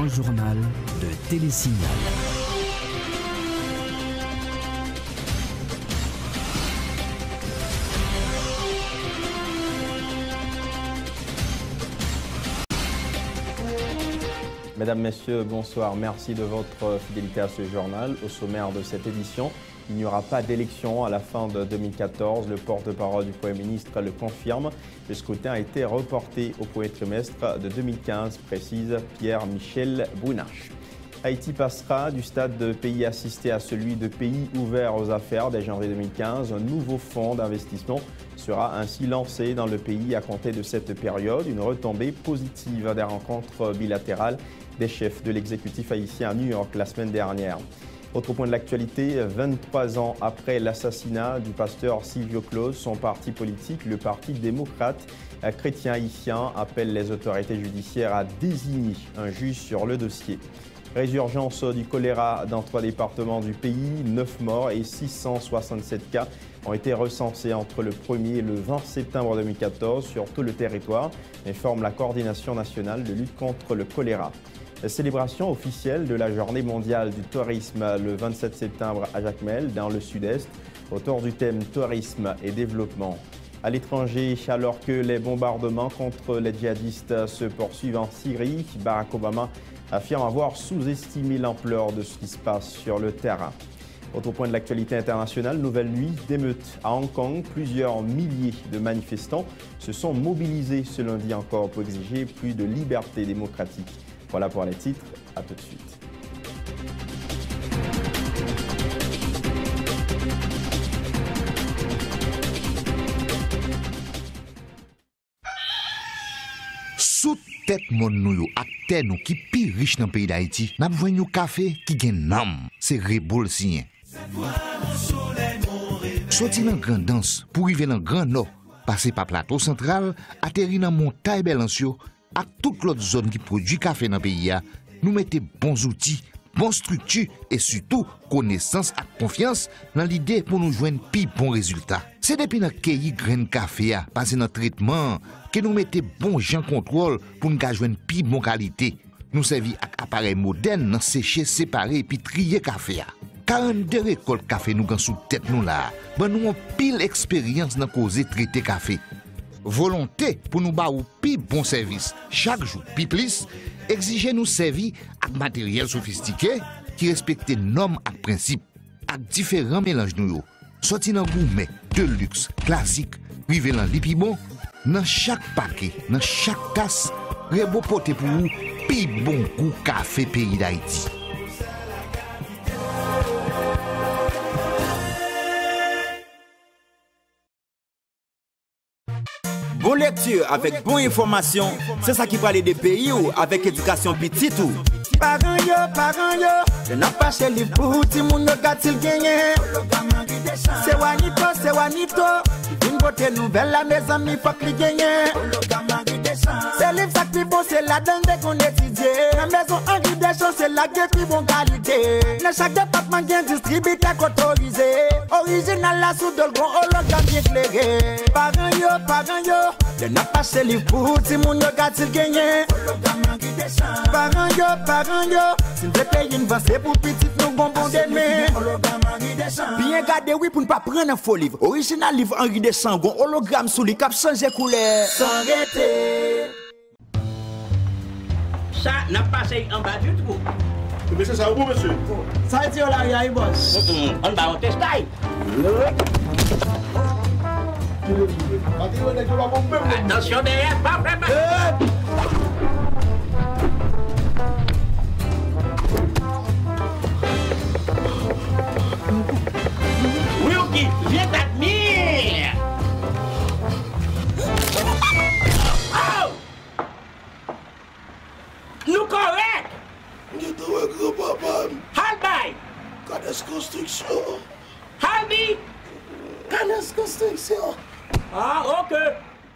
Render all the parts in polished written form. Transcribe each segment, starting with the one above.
journal de Télésignal. Mesdames, Messieurs, bonsoir. Merci de votre fidélité à ce journal. Au sommaire de cette édition, il n'y aura pas d'élection à la fin de 2014. Le porte-parole du Premier ministre le confirme. Le scrutin a été reporté au premier trimestre de 2015, précise Pierre-Michel Brunache. Haïti passera du stade de pays assisté à celui de pays ouvert aux affaires dès janvier 2015. Un nouveau fonds d'investissement sera ainsi lancé dans le pays à compter de cette période. Une retombée positive des rencontres bilatérales des chefs de l'exécutif haïtien à New York la semaine dernière. Autre point de l'actualité, 23 ans après l'assassinat du pasteur Silvio Close, son parti politique, le Parti démocrate chrétien haïtien, appelle les autorités judiciaires à désigner un juge sur le dossier. Résurgence du choléra dans 3 départements du pays, 9 morts et 667 cas ont été recensés entre le 1er et le 20 septembre 2014 sur tout le territoire, informe la Coordination nationale de lutte contre le choléra. La célébration officielle de la Journée mondiale du tourisme le 27 septembre à Jacmel, dans le sud-est, autour du thème tourisme et développement. À l'étranger, alors que les bombardements contre les djihadistes se poursuivent en Syrie, Barack Obama affirme avoir sous-estimé l'ampleur de ce qui se passe sur le terrain. Autre point de l'actualité internationale, nouvelle nuit d'émeutes à Hong Kong. Plusieurs milliers de manifestants se sont mobilisés ce lundi encore pour exiger plus de liberté démocratique. Voilà pour les titres, à tout de suite. Sous tête mon nou ak terre nou qui pi riche dans le pays d'Haïti, n'a besoin de café qui gen nam, c'est Rebol sien. Sorti dans grand danse pour arriver dans grand nord, passer par plateau central, atterrir dans montagne Belancio, ak toute l'autre zone qui produit café dans le pays, nous mettons bons outils, bonne structure et surtout connaissance et confiance dans l'idée pour nous joindre plus bons résultats. C'est depuis notre cueilli grain café, passer dans traitement, que nous mettons bon gens contrôle pour nous joindre plus bonne qualité. Nous servons avec appareil moderne, dans sécher, séparer et puis trier café. 42 récoltes café nous gagnons sous tête nous là. Ben nous avons pile expérience dans causer traiter café. Volonté pour nous ba ou pi bon service chaque jour pi plus exiger nous servir avec matériel sophistiqué qui respecte normes et principes avec différents mélanges nous sorti dans gourmet de luxe classique rivé dans lipibon dans chaque paquet dans chaque tasse Rebo pote pour vous pi bon goût café pays d'Haïti. Bon lecture avec bonne information, c'est ça qui va aller des pays ou avec éducation petit tout. Parents yo, n'a pas chez les pour ti moun yo gatil gagné. C'est Wanito, une beauté nouvelle la mes amis faut que gagné. C'est les sacs qui bon, c'est la donne qu'on étudie. La maison Henri Deschamps, c'est la gueule qui bon qualité. Dans chaque département gain distributeur autorisé. Original la sous dolgon hologramme bien éclairé. Parents yo, n'a pas chez les pour ti moun yo gatil gagné. Parents yo, s'il te plaît une vance pour petite nous bonbons d'aimer. Bien gardé oui pour ne pas prendre un faux livre. Original livre Henri Deschamps, gon hologramme sous les cap changer couleur. Sans arrêter. Ça n'a pas passé en bas du tout. Monsieur, ça va vous, monsieur? Ça a été là, il boss. On va en tester. Attention derrière, pas vraiment. Wilkie, viens t'admire. Oh! Nous correct. Halbay. Canes Construction. Halbi. Canes Construction. Ah, ok.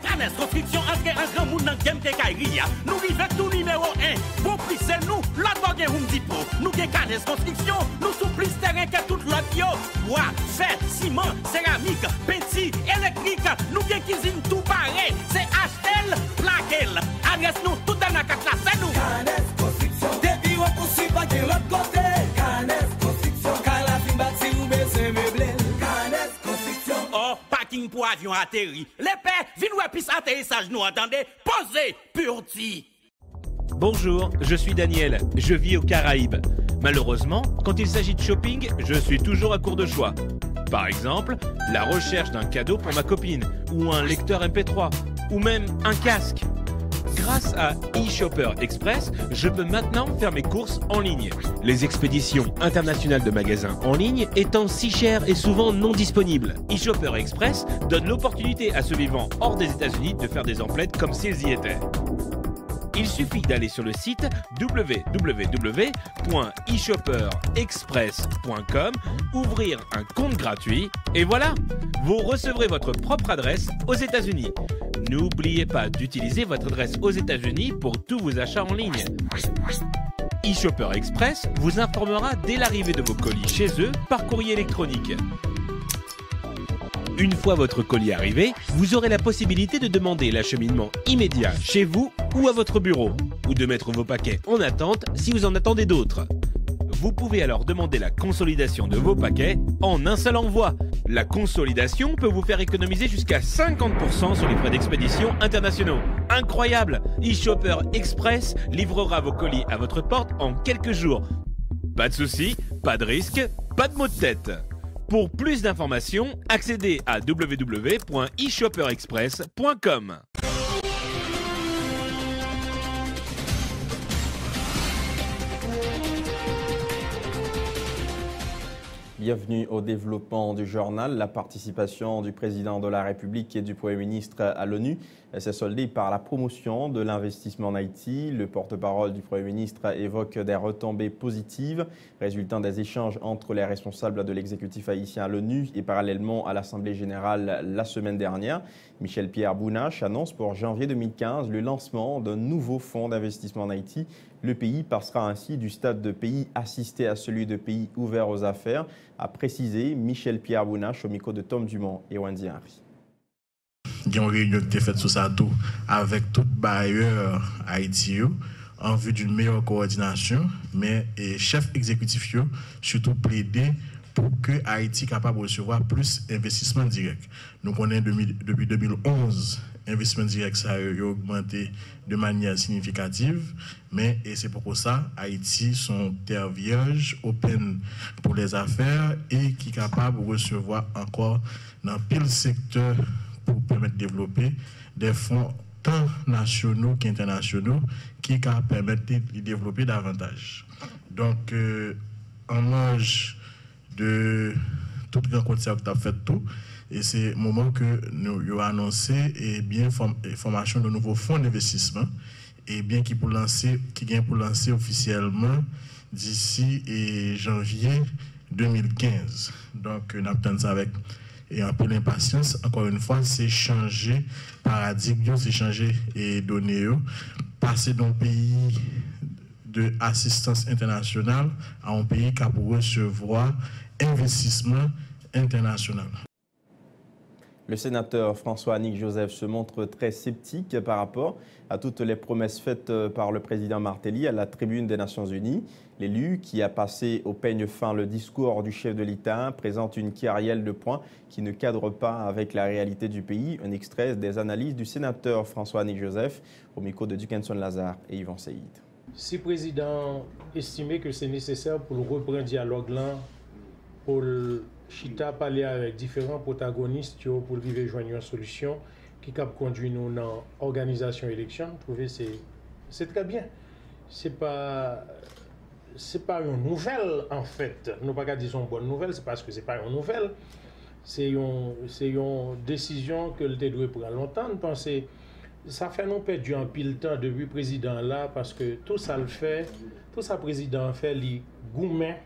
Canes Construction entre un grand monde dans game Kekaïria. Nous vivons tout numéro 1. Bon prix c'est nous, l'autre gagne Home Depot. Nous gagne Canes Construction, nous sous plus terrain que toute l'autre yo. Bois, fer, ciment, céramique, peinture, électrique. Nous gagne cuisine tout pareil. C'est HL, Plaquel. Adresse nous tout dans la carte là, c'est nous. Canes Construction. avion atterri. Les pères, viens ouais piste atterrissage nous entendez? Posez, purti. Bonjour, je suis Daniel, je vis aux Caraïbes. Malheureusement, quand il s'agit de shopping, je suis toujours à court de choix. Par exemple, la recherche d'un cadeau pour ma copine, ou un lecteur MP3, ou même un casque. Grâce à eShopper Express, je peux maintenant faire mes courses en ligne. Les expéditions internationales de magasins en ligne étant si chères et souvent non disponibles, eShopper Express donne l'opportunité à ceux vivant hors des États-Unis de faire des emplettes comme s'ils y étaient. Il suffit d'aller sur le site www.eshopperexpress.com, ouvrir un compte gratuit et voilà, vous recevrez votre propre adresse aux États-Unis. N'oubliez pas d'utiliser votre adresse aux États-Unis pour tous vos achats en ligne. eShopper Express vous informera dès l'arrivée de vos colis chez eux par courrier électronique. Une fois votre colis arrivé, vous aurez la possibilité de demander l'acheminement immédiat chez vous ou à votre bureau, ou de mettre vos paquets en attente si vous en attendez d'autres. Vous pouvez alors demander la consolidation de vos paquets en un seul envoi. La consolidation peut vous faire économiser jusqu'à 50% sur les frais d'expédition internationaux. Incroyable! eShopper Express livrera vos colis à votre porte en quelques jours. Pas de soucis, pas de risque, pas de maux de tête. Pour plus d'informations, accédez à www.eshopperexpress.com. Bienvenue au développement du journal. La participation du président de la République et du Premier ministre à l'ONU s'est soldée par la promotion de l'investissement en Haïti. Le porte-parole du Premier ministre évoque des retombées positives résultant des échanges entre les responsables de l'exécutif haïtien à l'ONU et parallèlement à l'Assemblée générale la semaine dernière. Michel-Pierre Bounache annonce pour janvier 2015 le lancement d'un nouveau fonds d'investissement en Haïti. Le pays passera ainsi du stade de pays assisté à celui de pays ouvert aux affaires, a précisé Michel-Pierre Bounache au micro de Tom Dumont et Wendy Henry. Il y a une réunion qui a été faite sur ça tout avec tout bailleur Haïti en vue d'une meilleure coordination, mais les chefs exécutifs surtout plaider pour que Haïti soit capable de recevoir plus d'investissements directs. Nous connaissons depuis 2011, l'investissement direct ça a augmenté de manière significative, mais c'est pour ça Haïti sont terre vierge, open pour les affaires et qui est capable de recevoir encore dans pile secteur pour permettre de développer des fonds tant nationaux qu'internationaux qui permettent de développer davantage. Donc, en marge de toute rencontre que tu as fait tout, et c'est le moment que nous avons annoncé et bien formation de nouveaux fonds d'investissement et bien qui vient pour lancer officiellement d'ici janvier 2015. Donc, nous attendons ça avec un peu d'impatience. Encore une fois, c'est changer paradigme, c'est changer et donner, passer d'un pays d'assistance internationale à un pays qui a pour recevoir investissement international. Le sénateur François-Annick Joseph se montre très sceptique par rapport à toutes les promesses faites par le président Martelly à la tribune des Nations Unies. L'élu, qui a passé au peigne fin le discours du chef de l'État, présente une kyrielle de points qui ne cadre pas avec la réalité du pays. Un extrait des analyses du sénateur François-Annick Joseph au micro de Dukenson Lazare et Yvan Seïd. Si le président estimait que c'est nécessaire pour reprendre le dialogue là, pour Chita parler avec différents protagonistes pour arriver à joindre une solution qui cap conduit nous dans l'organisation élection, trouver c'est très bien. C'est pas une nouvelle en fait. Nous pas dire une bonne nouvelle, c'est parce que c'est pas une nouvelle. C'est une décision que le doit prendre longtemps. Penser ça fait nous perdre un pile temps depuis le président là parce que tout ça le président fait les gourmet,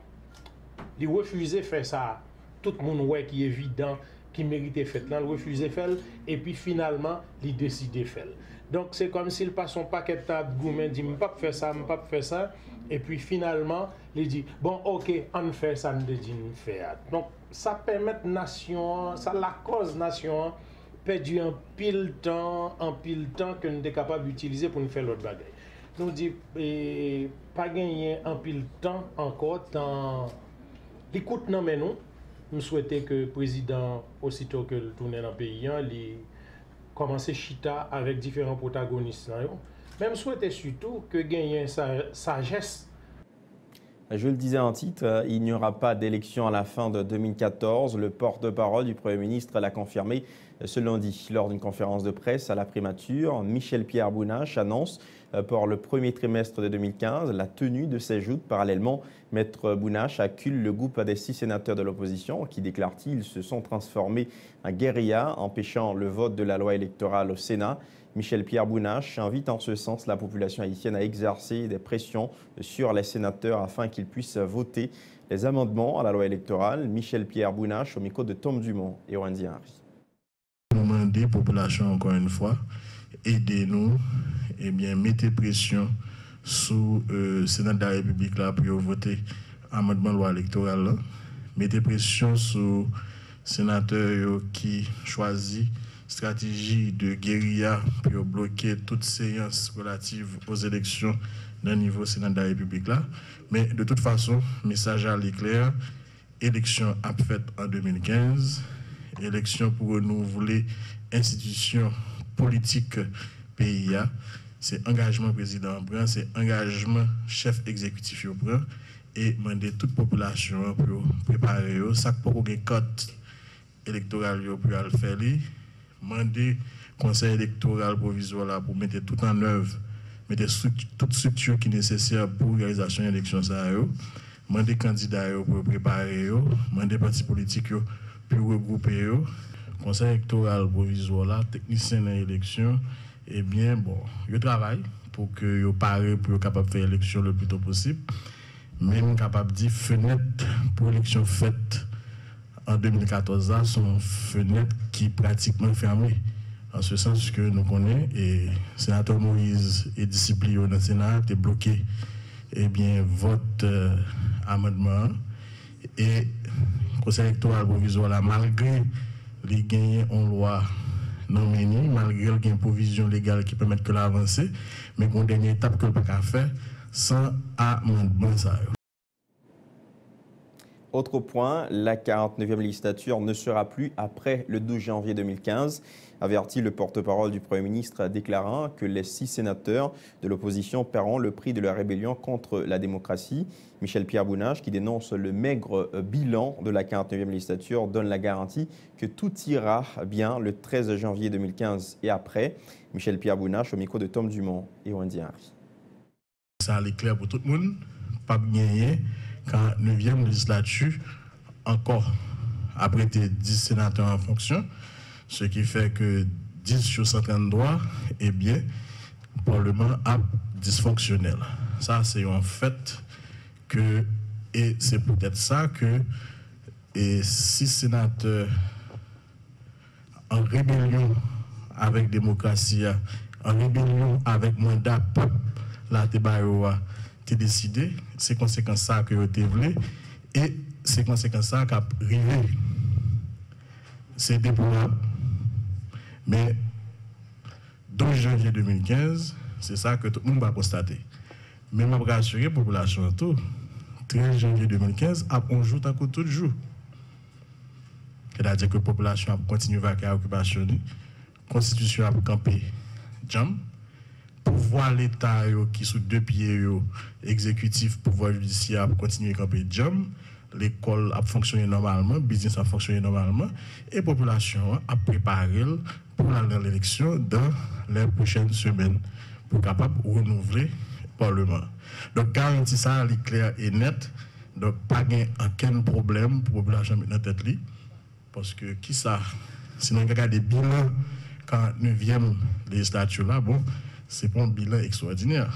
il refusait faire ça. Tout le monde ouais qui est évident, qui méritait faire là, il refusait faire et puis finalement, il décidait faire. Donc c'est comme s'il passe un paquet de gourmet, dit pas faire ça, pas faire ça et puis finalement, il dit bon OK, on fait ça, on dit on fait. Donc ça permet nation, ça la cause nation perdu un pile temps que nous sommes capables d'utiliser pour nous faire l'autre bagaille. Nous dit pas gagner un pile temps encore dans l'écoute non mais nous je souhaitais que le président, aussitôt que le tournait dans le pays, il commence chita avec différents protagonistes. Même je souhaitais surtout que gagne sa sagesse. Je le disais en titre, il n'y aura pas d'élection à la fin de 2014. Le porte-parole du Premier ministre l'a confirmé ce lundi lors d'une conférence de presse à la primature. Michel-Pierre Bounache annonce pour le premier trimestre de 2015 la tenue de ces joutes. Parallèlement, Maître Bounache accule le groupe des 6 sénateurs de l'opposition qui, déclare-t-il, se sont transformés en guérilla, empêchant le vote de la loi électorale au Sénat. Michel-Pierre Bounache invite en ce sens la population haïtienne à exercer des pressions sur les sénateurs afin qu'ils puissent voter les amendements à la loi électorale. Michel-Pierre Bounache au micro de Tom Dumont et Wendy Henry. Nous demandons aux populations, encore une fois, aidez-nous, et bien, mettez pression sur le Sénat de la République là, pour voter l'amendement de la loi électorale. Mettez pression sur les sénateurs qui choisissent stratégie de guérilla pour bloquer toute séance relative aux élections d'un niveau Sénat de la République là. Mais de toute façon, message à l'éclair, élection à fait en 2015, élection pour renouveler institution politique pays, c'est engagement président prend, c'est engagement chef exécutif prend et demander toute population pour préparer ça pour que code électoral pour le faire. Demander conseil électoral provisoire là pour mettre tout en œuvre, mettre toute structure qui est nécessaire pour la réalisation de l'élection. Demander candidats pour préparer, demander partis politiques pour regrouper. Conseil électoral provisoire là, technicien dans l'élection, eh bien, bon, je travaille pour que vous parlez pour être capable de faire l'élection le plus tôt possible. Même capable de dire fenêtre pour l'élection faite en 2014, là, sont fenêtres qui sont pratiquement fermées. En ce sens que nous connaissons, et le sénateur Moïse est discipliné dans le Sénat, est bloqué, eh bien, vote amendement. Et le Conseil électoral provisoire, là, malgré les gains en loi non menée, malgré les provisions légales qui permettent que l'avancer, mais une dernière étape que le pas faire sans amendement. Autre point, la 49e législature ne sera plus après le 12 janvier 2015, avertit le porte-parole du Premier ministre déclarant que les 6 sénateurs de l'opposition paieront le prix de la rébellion contre la démocratie. Michel-Pierre Bounache, qui dénonce le maigre bilan de la 49e législature, donne la garantie que tout ira bien le 13 janvier 2015 et après. Michel-Pierre Bounache au micro de Tom Dumont et Wendy Henry. Ça allait clair pour tout le monde, pas gagner. Quand 9e législature, encore après 10 sénateurs en fonction, ce qui fait que 10 sur 133, eh bien, le Parlement a dysfonctionnel. Ça, c'est un fait que, et c'est peut-être ça que 6 sénateurs en rébellion avec démocratie, en rébellion avec mandat peuple, la Tebayoa, décidé, c'est conséquence ça que vous avez voulu et c'est conséquence ça qui a arrivé. C'est déplorable. Mais 12 janvier 2015, c'est ça que tout le monde va constater. Mais je vais rassurer la population tout. 13 janvier 2015, on joue tant que tout jour. C'est-à-dire que la population a continué à vaquer à l'occupation. La Constitution a campé jam. Pouvoir l'État qui sous 2 pieds, exécutif, pouvoir judiciaire, continuer à camper jam, l'école a fonctionné normalement, le business a fonctionné normalement, et la population a préparé pour l'élection dans les prochaines semaines, pour capable de renouveler le Parlement. Donc, garantie ça, est clair et net, donc pas aucun problème pour la population dans tête li, parce que qui ça, sinon il y a des bilans quand 9e législature là, bon, c'est pas un bilan extraordinaire.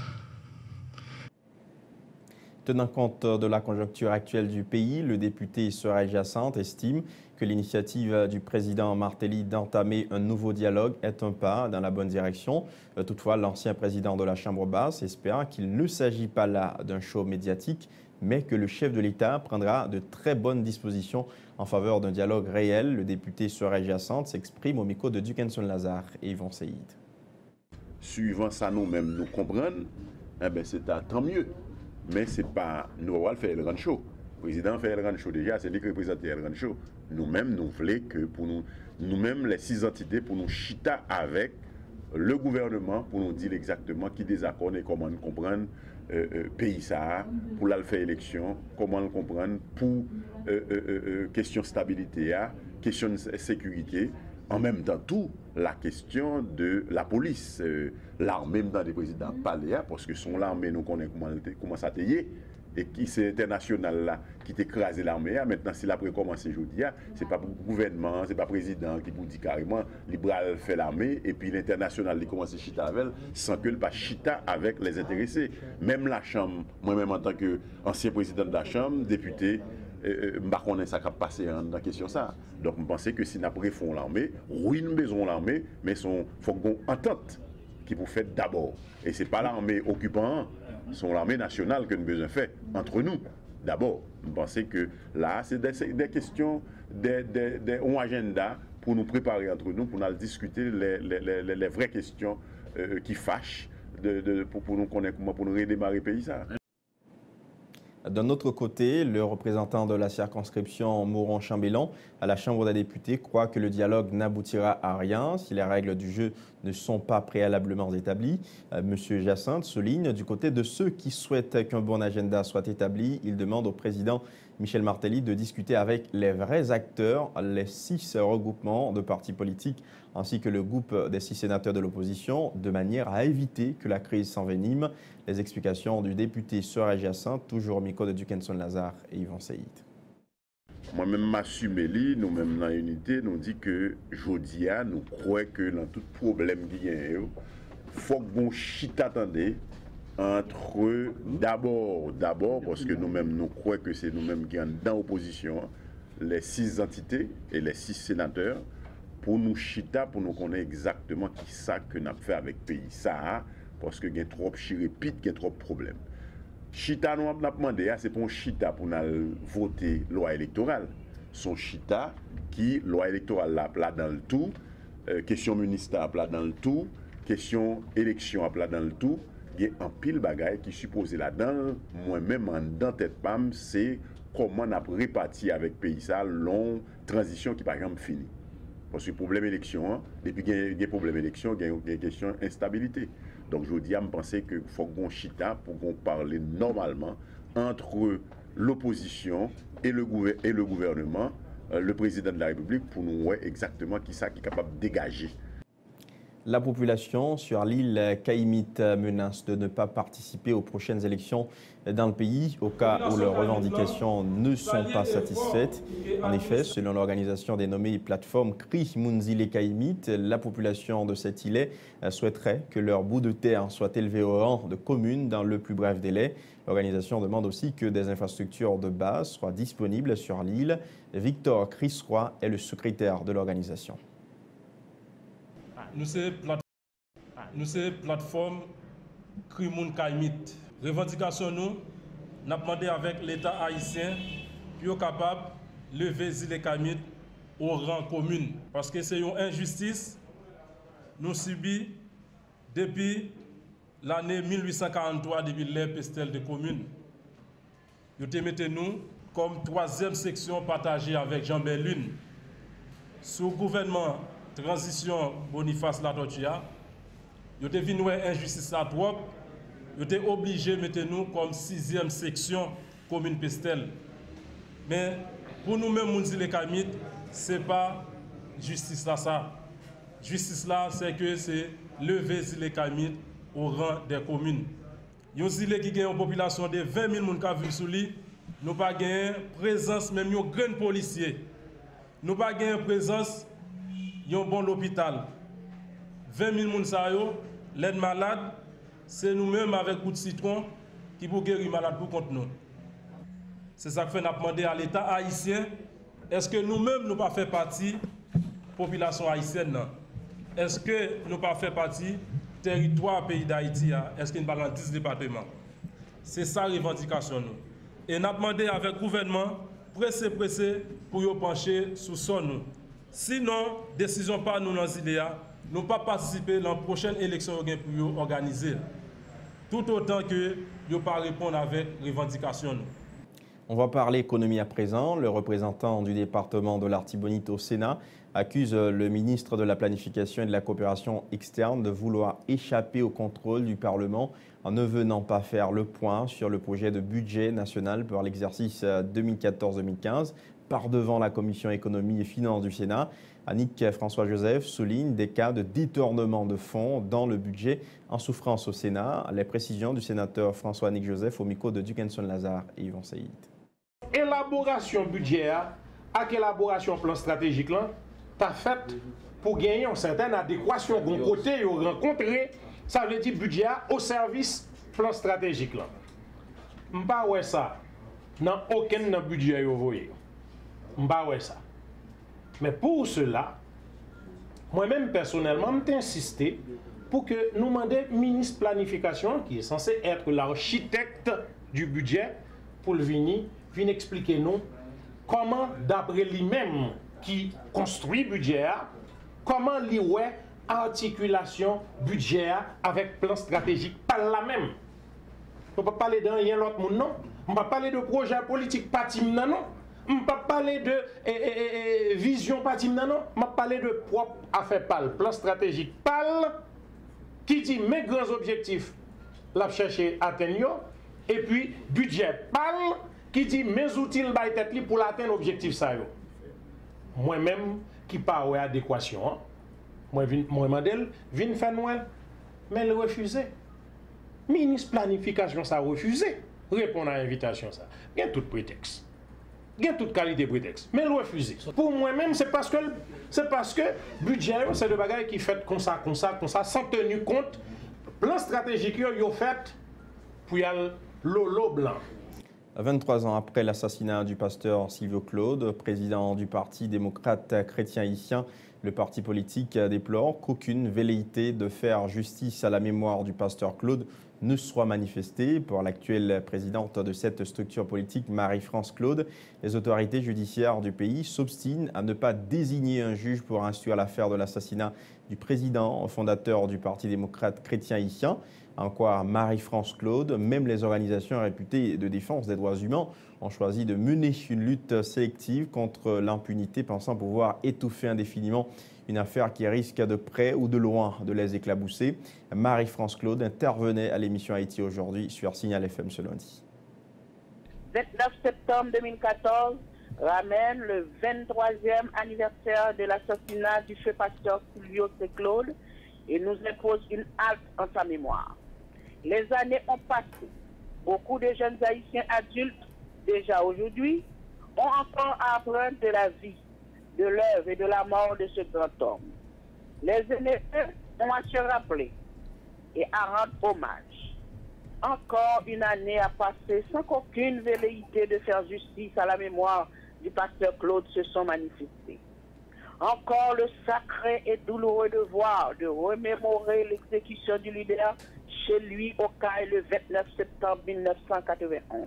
Tenant compte de la conjoncture actuelle du pays, le député Soraya Jacinthe estime que l'initiative du président Martelly d'entamer un nouveau dialogue est un pas dans la bonne direction. Toutefois, l'ancien président de la Chambre basse espère qu'il ne s'agit pas là d'un show médiatique, mais que le chef de l'État prendra de très bonnes dispositions en faveur d'un dialogue réel. Le député Soraya Jacinthe s'exprime au micro de Dukenson Lazare et Yvon Seïd. Suivant ça, nous-mêmes, nous comprenons, eh bien, c'est tant mieux. Mais ce n'est pas nous allons faire le grand show. Le président fait El Rancho déjà, c'est lui qui représente El Rancho. Nous-mêmes, nous voulons que pour nous-mêmes, les 6 entités, pour nous chita avec le gouvernement, pour nous dire exactement qui désaccord et comment nous comprendre pays ça, pour la faire élection, comment nous comprendre pour question stabilité, question de sécurité. En même temps, tout la question de la police, l'armée, dans les présidents Paléa, parce que son l'armée, nous connaissons comment ça t'est, et qui c'est international là, qui t'écrase l'armée. Maintenant, s'il a commencé aujourd'hui, c'est pas le gouvernement, c'est pas le président qui vous dit carrément, libéral fait l'armée, et puis l'international, il commence à chita avec elle, sans que le pas chita avec les intéressés. Même la Chambre, moi-même en tant qu'ancien président de la Chambre, député, je ne sais pas ça qui a passé dans la question ça. Donc je pense que si nous refondons l'armée, oui nous besoin l'armée, mais il faut qu'on entente qui vous fait d'abord. Et ce n'est pas l'armée occupante, c'est l'armée nationale que nous besoin faire entre nous d'abord. Je pense que là, c'est des questions, un agenda pour nous préparer entre nous, pour nous discuter les vraies questions qui fâchent, pour nous connaître comment pour nous redémarrer le pays. Ça. D'un autre côté, le représentant de la circonscription Mauron-Chambellan à la Chambre des députés croit que le dialogue n'aboutira à rien si les règles du jeu ne sont pas préalablement établies. Monsieur Jacinthe souligne du côté de ceux qui souhaitent qu'un bon agenda soit établi, il demande au président Michel Martelly de discuter avec les vrais acteurs, les 6 regroupements de partis politiques ainsi que le groupe des 6 sénateurs de l'opposition, de manière à éviter que la crise s'envenime. Les explications du député Soeur Jacinthe, toujours au micro de Dukenson Lazare et Yvan Seïd. Moi-même, m'assumer, nous-mêmes dans l'unité, nous dit que Jodia, nous croyons que dans tout problème qu'il y a, il faut qu'on chite attendez entre d'abord, parce que nous-mêmes, nous croyons que c'est nous-mêmes qui sommes dans l'opposition, les 6 entités et les 6 sénateurs, pour nous chita, pour nous connaître exactement qui ça que nous avons fait avec le pays. Ça, parce qu'il y a trop de chirépite, il y a trop de problèmes. Chita, nous avons demandé, c'est pour un chita pour nous voter loi électorale. Son chita qui, loi électorale là dans le tout, question ministère là dans le tout, question élection là dans le tout, il y a un pile bagaille qui supposé là-dedans, moi-même en dans tête pam, c'est comment on a réparti avec le pays ça, longue transition qui par exemple finie. Parce que le problème élection, depuis qu'il y a des problèmes d'élection, il y a une question d'instabilité. Donc je dis à me penser qu'il faut qu'on chita pour qu'on parle normalement entre l'opposition et le gouvernement, le président de la République, pour nous voir exactement qui ça qui est capable de dégager. La population sur l'île Caïmite menace de ne pas participer aux prochaines élections dans le pays au cas où leurs revendications ne sont pas satisfaites. En effet, selon l'organisation dénommée plateforme CRI Mounzile Caïmite, la population de cet îlet souhaiterait que leur bout de terre soit élevé au rang de commune dans le plus bref délai. L'organisation demande aussi que des infrastructures de base soient disponibles sur l'île. Victor Chrisroy est le secrétaire de l'organisation. Nous sommes plateforme Crimoun Caïmite. Revendication nous avons demandé avec l'État haïtien pour capable de lever l'île Caïmite au rang commune. Parce que c'est une injustice nous subissons depuis l'année 1843, depuis l'ère Pestel de commune. Nous te mettez nous comme 3e section partagée avec Jean Berlune. Sous gouvernement transition Boniface Latortia, vous avez vu une injustice à trop, vous avez obligé de mettre nous comme 6e section commune Pestel. Mais pour nous-mêmes, Mounzile Caïmite, ce n'est pas justice là ça. Justice là, c'est que c'est lever Zile Caïmite au rang des communes. Yon Zile qui a une population de 20 000 personnes qui vivent sous lui, nous pas gagné présence même yon grand policier. Nous pas gagné présence yon bon l'hôpital. 20 000 personnes, l'aide malade, c'est nous-mêmes avec coup de citron qui pour guérir malade pour contre nous. C'est ça que nous avons demandé à l'État haïtien, est-ce que nous-mêmes nous pas fait partie de la population haïtienne? Est-ce que nous pas fait partie du territoire pays d'Haïti? Est-ce qu'il nous parle dans 10 départements? C'est ça la revendication. Nous. Et nous avons demandé avec le gouvernement, pressé pour y pencher sur son. Sinon, décision pas nous dans l'idée, nous ne pas participer à la prochaine élection pour organiser. Tout autant que nous ne pas répondre avec revendication. On va parler économie à présent. Le représentant du département de l'Artibonite au Sénat accuse le ministre de la Planification et de la Coopération externe de vouloir échapper au contrôle du Parlement en ne venant pas faire le point sur le projet de budget national pour l'exercice 2014-2015 par devant la Commission économie et finances du Sénat. Annick François-Joseph souligne des cas de détournement de fonds dans le budget en souffrance au Sénat. Les précisions du sénateur François-Annick Joseph au micro de Dukenson Lazare et Yvon Saïd. Élaboration budgétaire avec élaboration plan stratégique là, t'as fait pour gagner une certaine adéquation d'un côté et rencontrer, ça veut dire budget au service plan stratégique là. M'pas ouais ça dans aucun budget vous voyez. M'pas ouais ça. Mais pour cela, moi-même personnellement, j'ai insisté pour que nous demandions ministre planification, qui est censé être l'architecte du budget, pour venir expliquer nous comment, d'après lui-même qui construit le budget, comment lui articulation budget avec plan stratégique, pas la même. On ne peut pas parler d'un rien l'autre monde, non. On ne peut pas parler de projet politique, pas timna, non. On ne peut pas parler de vision pas timna, non. On peut parler de propre affaire PAL, plan stratégique PAL, qui dit mes grands objectifs, la chercher à atteindre, et puis budget PAL, qui dit mes outils pour atteindre l'objectif ça. Moi-même, qui parle d'adéquation, hein? Moi, Mandel, vient faire Noël, mais il refusé. Ministre planification, ça a refusé. Répondre à l'invitation, ça. Il y a tout prétexte. Il y a toute qualité prétexte. Mais il refusé. Pour moi-même, c'est parce que budget, c'est le bagage qui fait comme ça, sans tenir compte. Plan stratégique, il a fait pour y aller lolo blanc. 23 ans après l'assassinat du pasteur Silvio Claude, président du Parti démocrate chrétien haïtien, le parti politique déplore qu'aucune velléité de faire justice à la mémoire du pasteur Claude ne soit manifestée. Pour l'actuelle présidente de cette structure politique, Marie-France Claude, les autorités judiciaires du pays s'obstinent à ne pas désigner un juge pour instruire l'affaire de l'assassinat du président fondateur du Parti démocrate chrétien haïtien. En quoi Marie-France Claude, même les organisations réputées de défense des droits humains ont choisi de mener une lutte sélective contre l'impunité, pensant pouvoir étouffer indéfiniment une affaire qui risque de près ou de loin de les éclabousser. Marie-France Claude intervenait à l'émission Haïti aujourd'hui sur Signal FM ce lundi. 29 septembre 2014 ramène le 23e anniversaire de l'assassinat du feu pasteur Silvio Claude et nous impose une halte en sa mémoire. Les années ont passé. Beaucoup de jeunes haïtiens adultes, déjà aujourd'hui, ont encore à apprendre de la vie, de l'œuvre et de la mort de ce grand homme. Les aînés, eux, ont à se rappeler et à rendre hommage. Encore une année a passé sans qu'aucune velléité de faire justice à la mémoire du pasteur Claude se sont manifestées. Encore le sacré et douloureux devoir de remémorer l'exécution du leader chez lui au CAI le 29 septembre 1991.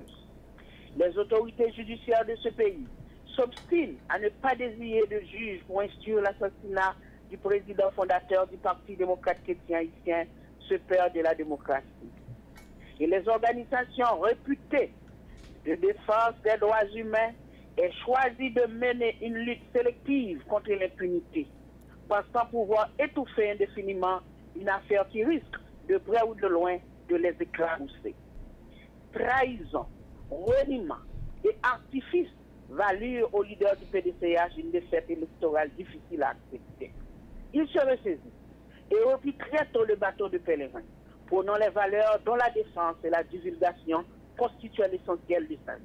Les autorités judiciaires de ce pays s'obstinent à ne pas désigner de juge pour instruire l'assassinat du président fondateur du Parti démocrate chrétien haïtien, ce père de la démocratie. Et les organisations réputées de défense des droits humains aient choisi de mener une lutte sélective contre l'impunité, pensant pouvoir étouffer indéfiniment une affaire qui risque, de près ou de loin, de les éclabousser. Trahison, reniement et artifice valurent au leader du PDCH une défaite électorale difficile à accepter. Il se ressaisit et reprit très tôt le bateau de pèlerin, prônant les valeurs dont la défense et la divulgation constituaient l'essentiel de sa vie.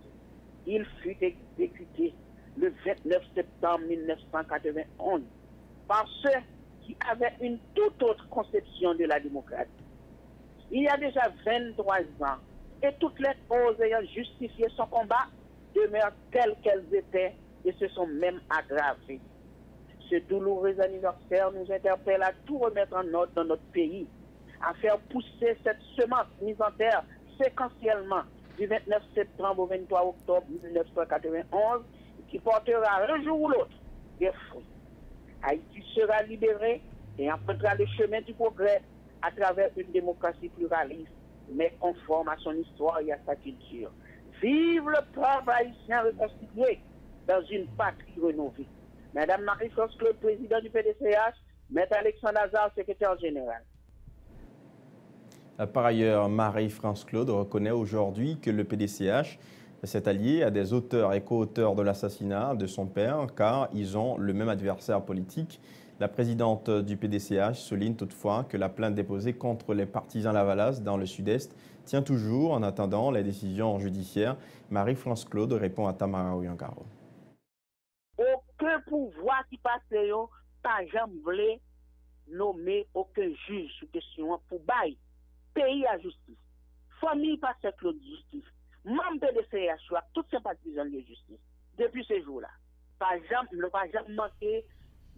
Il fut exécuté le 29 septembre 1991 par ceux qui avaient une toute autre conception de la démocratie. Il y a déjà 23 ans, et toutes les causes ayant justifié son combat demeurent telles qu'elles étaient et se sont même aggravées. Ce douloureux anniversaire nous interpelle à tout remettre en ordre dans notre pays, à faire pousser cette semence mise en terre séquentiellement du 29 septembre au 23 octobre 1991, qui portera un jour ou l'autre des fruits. Haïti sera libéré et empruntera le chemin du progrès à travers une démocratie pluraliste, mais conforme à son histoire et à sa culture. Vive le peuple haïtien reconstitué dans une patrie rénovée. Madame Marie-France Claude, président du PDCH, Maître Alexandre Hazard, secrétaire général. Par ailleurs, Marie-France Claude reconnaît aujourd'hui que le PDCH s'est allié à des auteurs et co-auteurs de l'assassinat de son père car ils ont le même adversaire politique. La présidente du PDCH souligne toutefois que la plainte déposée contre les partisans Lavalas dans le sud-est tient toujours en attendant les décisions judiciaires. Marie-France Claude répond à Tamara Ouyangaro. Aucun pouvoir qui passe, pas jamais voulu nommer aucun juge sur question pour bail. Pays à justice. Famille passe Claude justice. Membre PDCH, tous ces partisans de justice. Depuis ce jour-là. Pas jamais manqué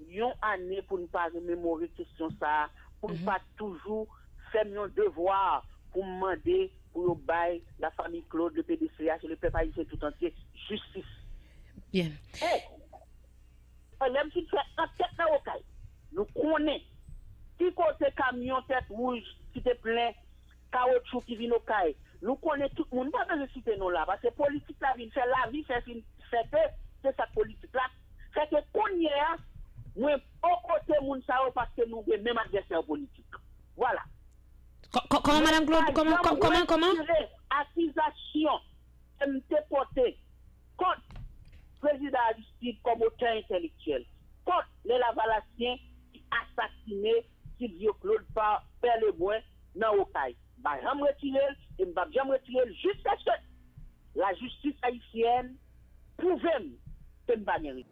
une année pour ne pas remémorer question ça, pour ne pas toujours faire nos devoirs pour demander pour bail la famille Claude, le PDCH et le peuple haïtien tout entier justice. Bien. Même si tu fais un tête dans le caille, nous connaissons qui côté camion tête rouge qui te plaît, caoutchouc qui vient au caille. Nous connaissons tout le monde, pas besoin de citer nous là, parce que politique la vie, fait la vie, c'est sa politique là. Fait que qu'on y est, moi, au côté moun ça parce que nous avons même adversaire politique. Voilà. Comment, Madame Claude, comment? Accusation, MT portée contre le président Aristide comme auteur intellectuel, contre les Lavalassiens qui assassinaient Sylvio Claude par Père Lebrun dans Okaï. J'aime retirer jusqu'à ce que la justice haïtienne prouve que nous ne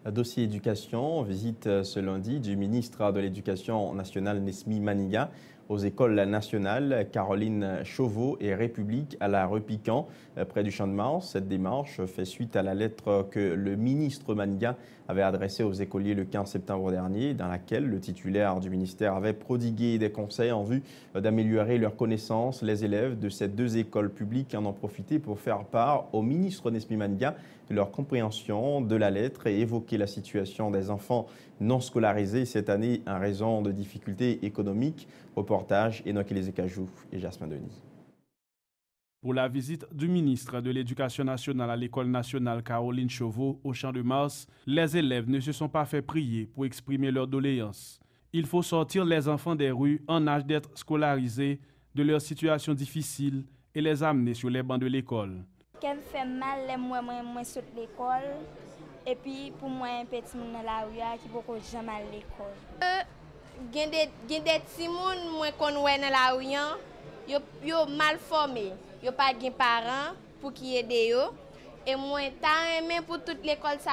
Le dossier éducation, visite ce lundi du ministre de l'Éducation nationale Nesmi Maniga aux écoles nationales Caroline Chauveau et République à la Repiquan, près du Champ de Mars. Cette démarche fait suite à la lettre que le ministre Maniga avait adressée aux écoliers le 15 septembre dernier, dans laquelle le titulaire du ministère avait prodigué des conseils en vue d'améliorer leurs connaissances. Les élèves de ces deux écoles publiques en ont profité pour faire part au ministre Nesmi Maniga de leur compréhension de la lettre et évoquer la situation des enfants non scolarisés cette année en raison de difficultés économiques. Reportage Enoch Elezekajou et Jasmin Denis. Pour la visite du ministre de l'Éducation nationale à l'école nationale Caroline Chauveau au Champ de Mars, les élèves ne se sont pas fait prier pour exprimer leur doléance. Il faut sortir les enfants des rues en âge d'être scolarisés de leur situation difficile et les amener sur les bancs de l'école. Qu'elle fait mal, moi sur l'école. Et puis pour moi, un petit monde dans la rue qui beaucoup jamais à l'école. Il y a des petits monde moi qu'on voit dans la rue, ils sont mal formés. Ils n'ont pas de parents pour qui aider eux. Et moi, je aimé pour toute l'école ça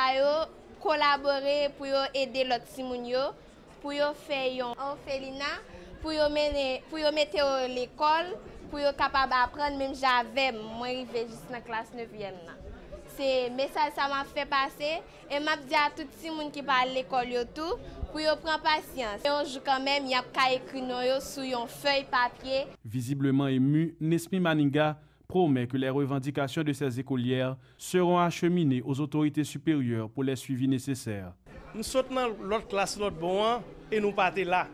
collaborer pour aider les petits monde pour faire un orphelinat, pour mettre à l'école, pour être capable d'apprendre même j'avais moi arrivé juste dans la classe 9e. C'est message ça m'a fait passer et m'a dit à tout le monde qui parle à l'école tout pour prendre patience. Et on joue quand même, il y a qu'à écrire sur une feuille papier. Visiblement ému, Nesmi Maniga promet que les revendications de ces écolières seront acheminées aux autorités supérieures pour les suivis nécessaires. Nous sortons dans l'autre classe, l'autre bon, et nous partons là.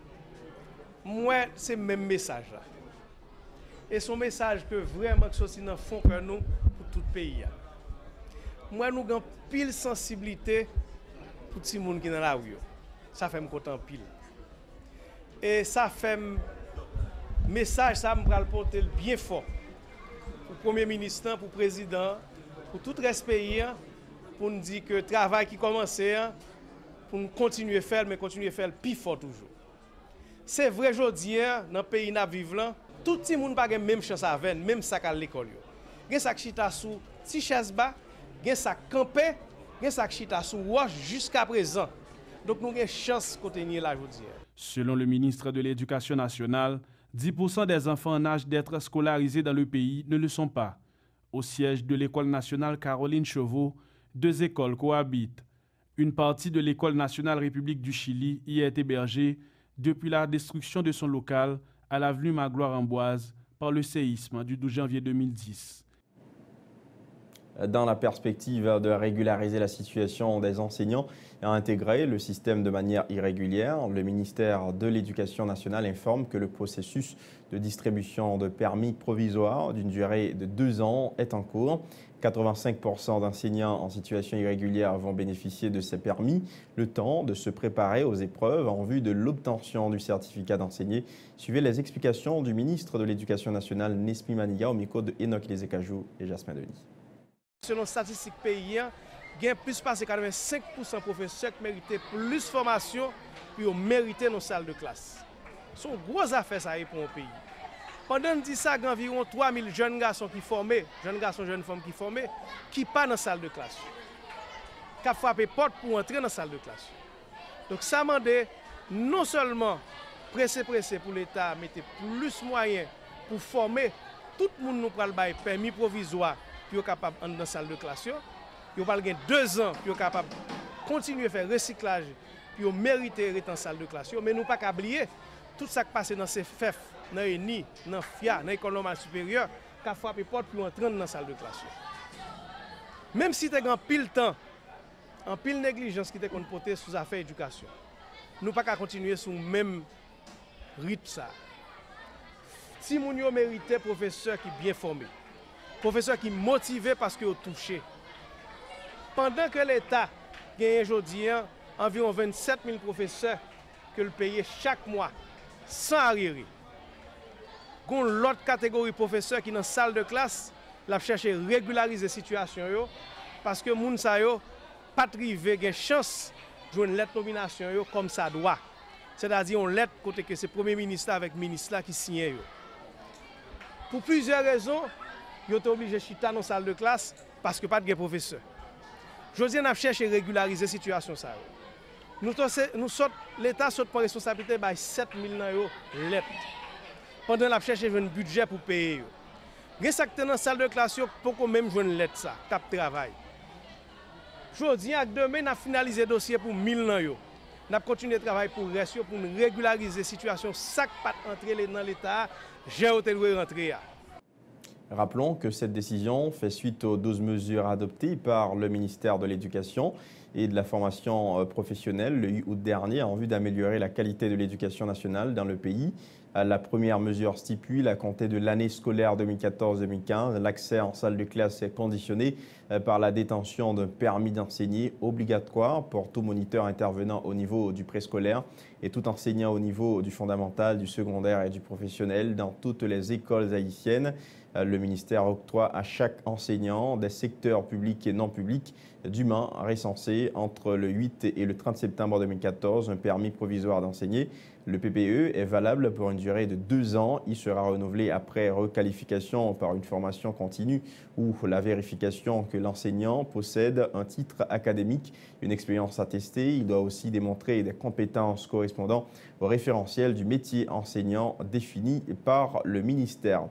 Moi, c'est le même message là. Et son message que vraiment que ceci dans fond que nous pour tout le pays. Moi, nous avons pile sensibilité pour tout le monde qui est dans la rue. Ça fait me content pile. Et ça fait message, ça me va le porter bien fort. Pour le Premier ministre, pour le Président, pour tout le reste du pays, pour nous dire que le travail qui commence, pour nous continuer à faire, mais continuer à faire plus fort toujours. C'est vrai aujourd'hui, dans le pays où nous vivons, tout le monde n'a pas la même chance à faire, même ça à l'école. Il y a ça qui chita sous si chaise bas, il y a ça campé, il y a ça qui chita sous roche jusqu'à présent. Donc nous avons une chance de tenir la aujourd'hui. Selon le ministre de l'Éducation nationale, 10% des enfants en âge d'être scolarisés dans le pays ne le sont pas. Au siège de l'École nationale Caroline Chauveau, deux écoles cohabitent. Une partie de l'École nationale République du Chili y est hébergée depuis la destruction de son local à l'avenue Magloire-Amboise par le séisme du 12 janvier 2010. dans la perspective de régulariser la situation des enseignants et intégrer le système de manière irrégulière. Le ministère de l'Éducation nationale informe que le processus de distribution de permis provisoires d'une durée de 2 ans est en cours. 85% d'enseignants en situation irrégulière vont bénéficier de ces permis, le temps de se préparer aux épreuves en vue de l'obtention du certificat d'enseigner. Suivez les explications du ministre de l'Éducation nationale, Nesmi Maniga, au micro de Enoch Lezekajou et Jasmin Denis. Selon statistiques pays, il y a plus de 85% de professeurs qui méritent plus de formation pour mériter nos salles de classe. Ce sont grosses affaires ça pour un pays. Pendant 10 ans, il y a environ 3000 jeunes garçons qui formés, jeunes garçons, jeunes femmes qui formés, qui pas dans la salle de classe. Qui frappé porte pour entrer dans la salle de classe. Donc ça m'a demandé non seulement pressé pour l'État mettre plus de moyens pour former tout le monde nous pral bail permis provisoire pour être capable d'entrer dans la salle de classe. Il va gagner 2 ans pour être capable de continuer à faire recyclage pour mériter d'être dans la salle de classe. Mais nous pas qu'à oublier tout ça qui passe dans ces FEF, dans l'ENI, dans le FIA, dans l'école normale supérieure, qui a frappé porte pour entrer dans la salle de classe. Même si tu as un pile temps, en pile négligence qui te porté sous affaires d'éducation, nous pas qu'à continuer sur le même rythme. Si nous mérité professeurs qui bien formés, professeurs qui motivés parce qu'ils ont touché. Pendant que l'État gagne aujourd'hui environ 27 000 professeurs que le paye chaque mois, sans arriéré. Il y a l'autre catégorie de professeurs qui dans la salle de classe, la chercher à régulariser la situation parce que les gens n'ont pas de chance de jouer une lettre de nomination comme ça doit. C'est-à-dire une lettre côté que c'est le Premier ministre avec le ministre qui signe. Pour plusieurs raisons, ils ont été obligés de chiter dans la salle de classe parce que pas de professeurs. Aujourd'hui, on a cherché à régulariser la situation. L'État saute pour responsabilité de 7 000 € lettres. Pendant la cherche un budget pour payer. Les secteurs dans la salle de classe pour qu'on même jouer une lettre ça, tape travail. Aujourd'hui, demain, on a finalisé le dossier pour 1 000 €. On a continué de travailler pour rester pour régulariser la situation. Chaque pas entrer dans l'État, j'ai rentrer. Rappelons que cette décision fait suite aux 12 mesures adoptées par le ministère de l'Éducation et de la formation professionnelle le 8 août dernier en vue d'améliorer la qualité de l'éducation nationale dans le pays. La première mesure stipule, à compter de l'année scolaire 2014-2015, l'accès en salle de classe est conditionné par la détention d'un permis d'enseigner obligatoire pour tout moniteur intervenant au niveau du préscolaire et tout enseignant au niveau du fondamental, du secondaire et du professionnel dans toutes les écoles haïtiennes. Le ministère octroie à chaque enseignant des secteurs publics et non publics d'humains recensés entre le 8 et le 30 septembre 2014 un permis provisoire d'enseigner. Le PPE est valable pour une durée de 2 ans. Il sera renouvelé après requalification par une formation continue ou la vérification que l'enseignant possède un titre académique, une expérience attestée. Il doit aussi démontrer des compétences correspondant au référentiel du métier enseignant défini par le ministère.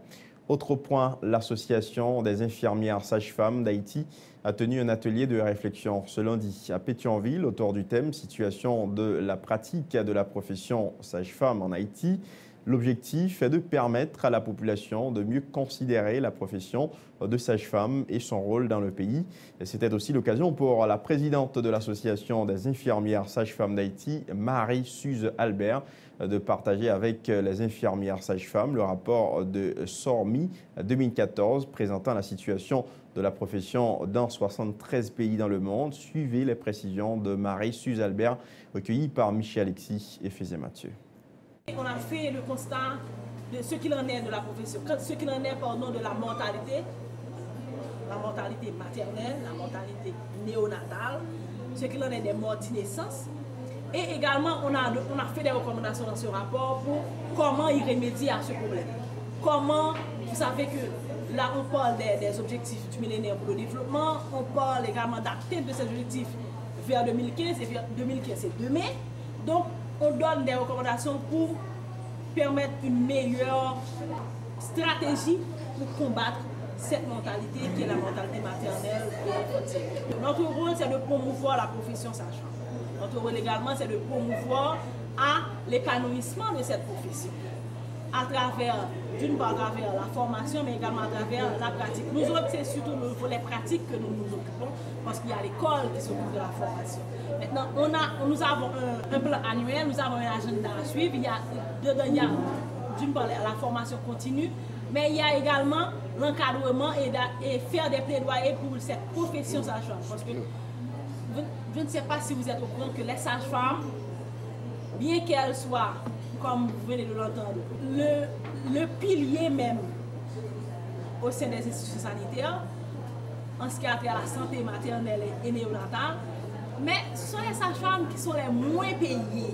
Autre point, l'Association des infirmières sages-femmes d'Haïti a tenu un atelier de réflexion ce lundi à Pétionville autour du thème « Situation de la pratique de la profession sage-femme en Haïti ». L'objectif est de permettre à la population de mieux considérer la profession de sage-femme et son rôle dans le pays. C'était aussi l'occasion pour la présidente de l'Association des infirmières sages-femmes d'Haïti, Marie-Suze Albert, de partager avec les infirmières sages-femmes le rapport de SORMI 2014 présentant la situation de la profession dans 73 pays dans le monde. Suivez les précisions de Marie-Suze Albert, recueillies par Michel Alexis et Fézé Mathieu. On a fait le constat de ce qu'il en est de la profession, ce qu'il en est de la mortalité maternelle, la mortalité néonatale, ce qu'il en est des morts de naissance. Et également, on a fait des recommandations dans ce rapport pour comment y remédier à ce problème. Comment, vous savez que là, on parle des objectifs du millénaire pour le développement, on parle également d'atteindre de ces objectifs vers 2015, et vers 2015 c'est demain. Donc, on donne des recommandations pour permettre une meilleure stratégie pour combattre cette mentalité qui est la mentalité maternelle et infantile. Notre rôle, c'est de promouvoir la profession sage-femme. Notre rôle également, c'est de promouvoir l'épanouissement de cette profession. à travers, d'une part à travers la formation, mais également à travers la pratique. Nous autres, c'est surtout le volet pratique que nous nous occupons, parce qu'il y a l'école qui s'occupe de la formation. Maintenant, nous avons un plan annuel, nous avons un agenda à suivre. Il y a d'une part la formation continue, mais il y a également l'encadrement et faire des plaidoyers pour cette profession sage-femme. Parce que je ne sais pas si vous êtes au courant que les sages-femmes, bien qu'elles soient, comme vous venez de l'entendre, le pilier même au sein des institutions sanitaires, en ce qui a trait à la santé maternelle et néonatale, mais ce sont les sages-femmes qui sont les moins payées.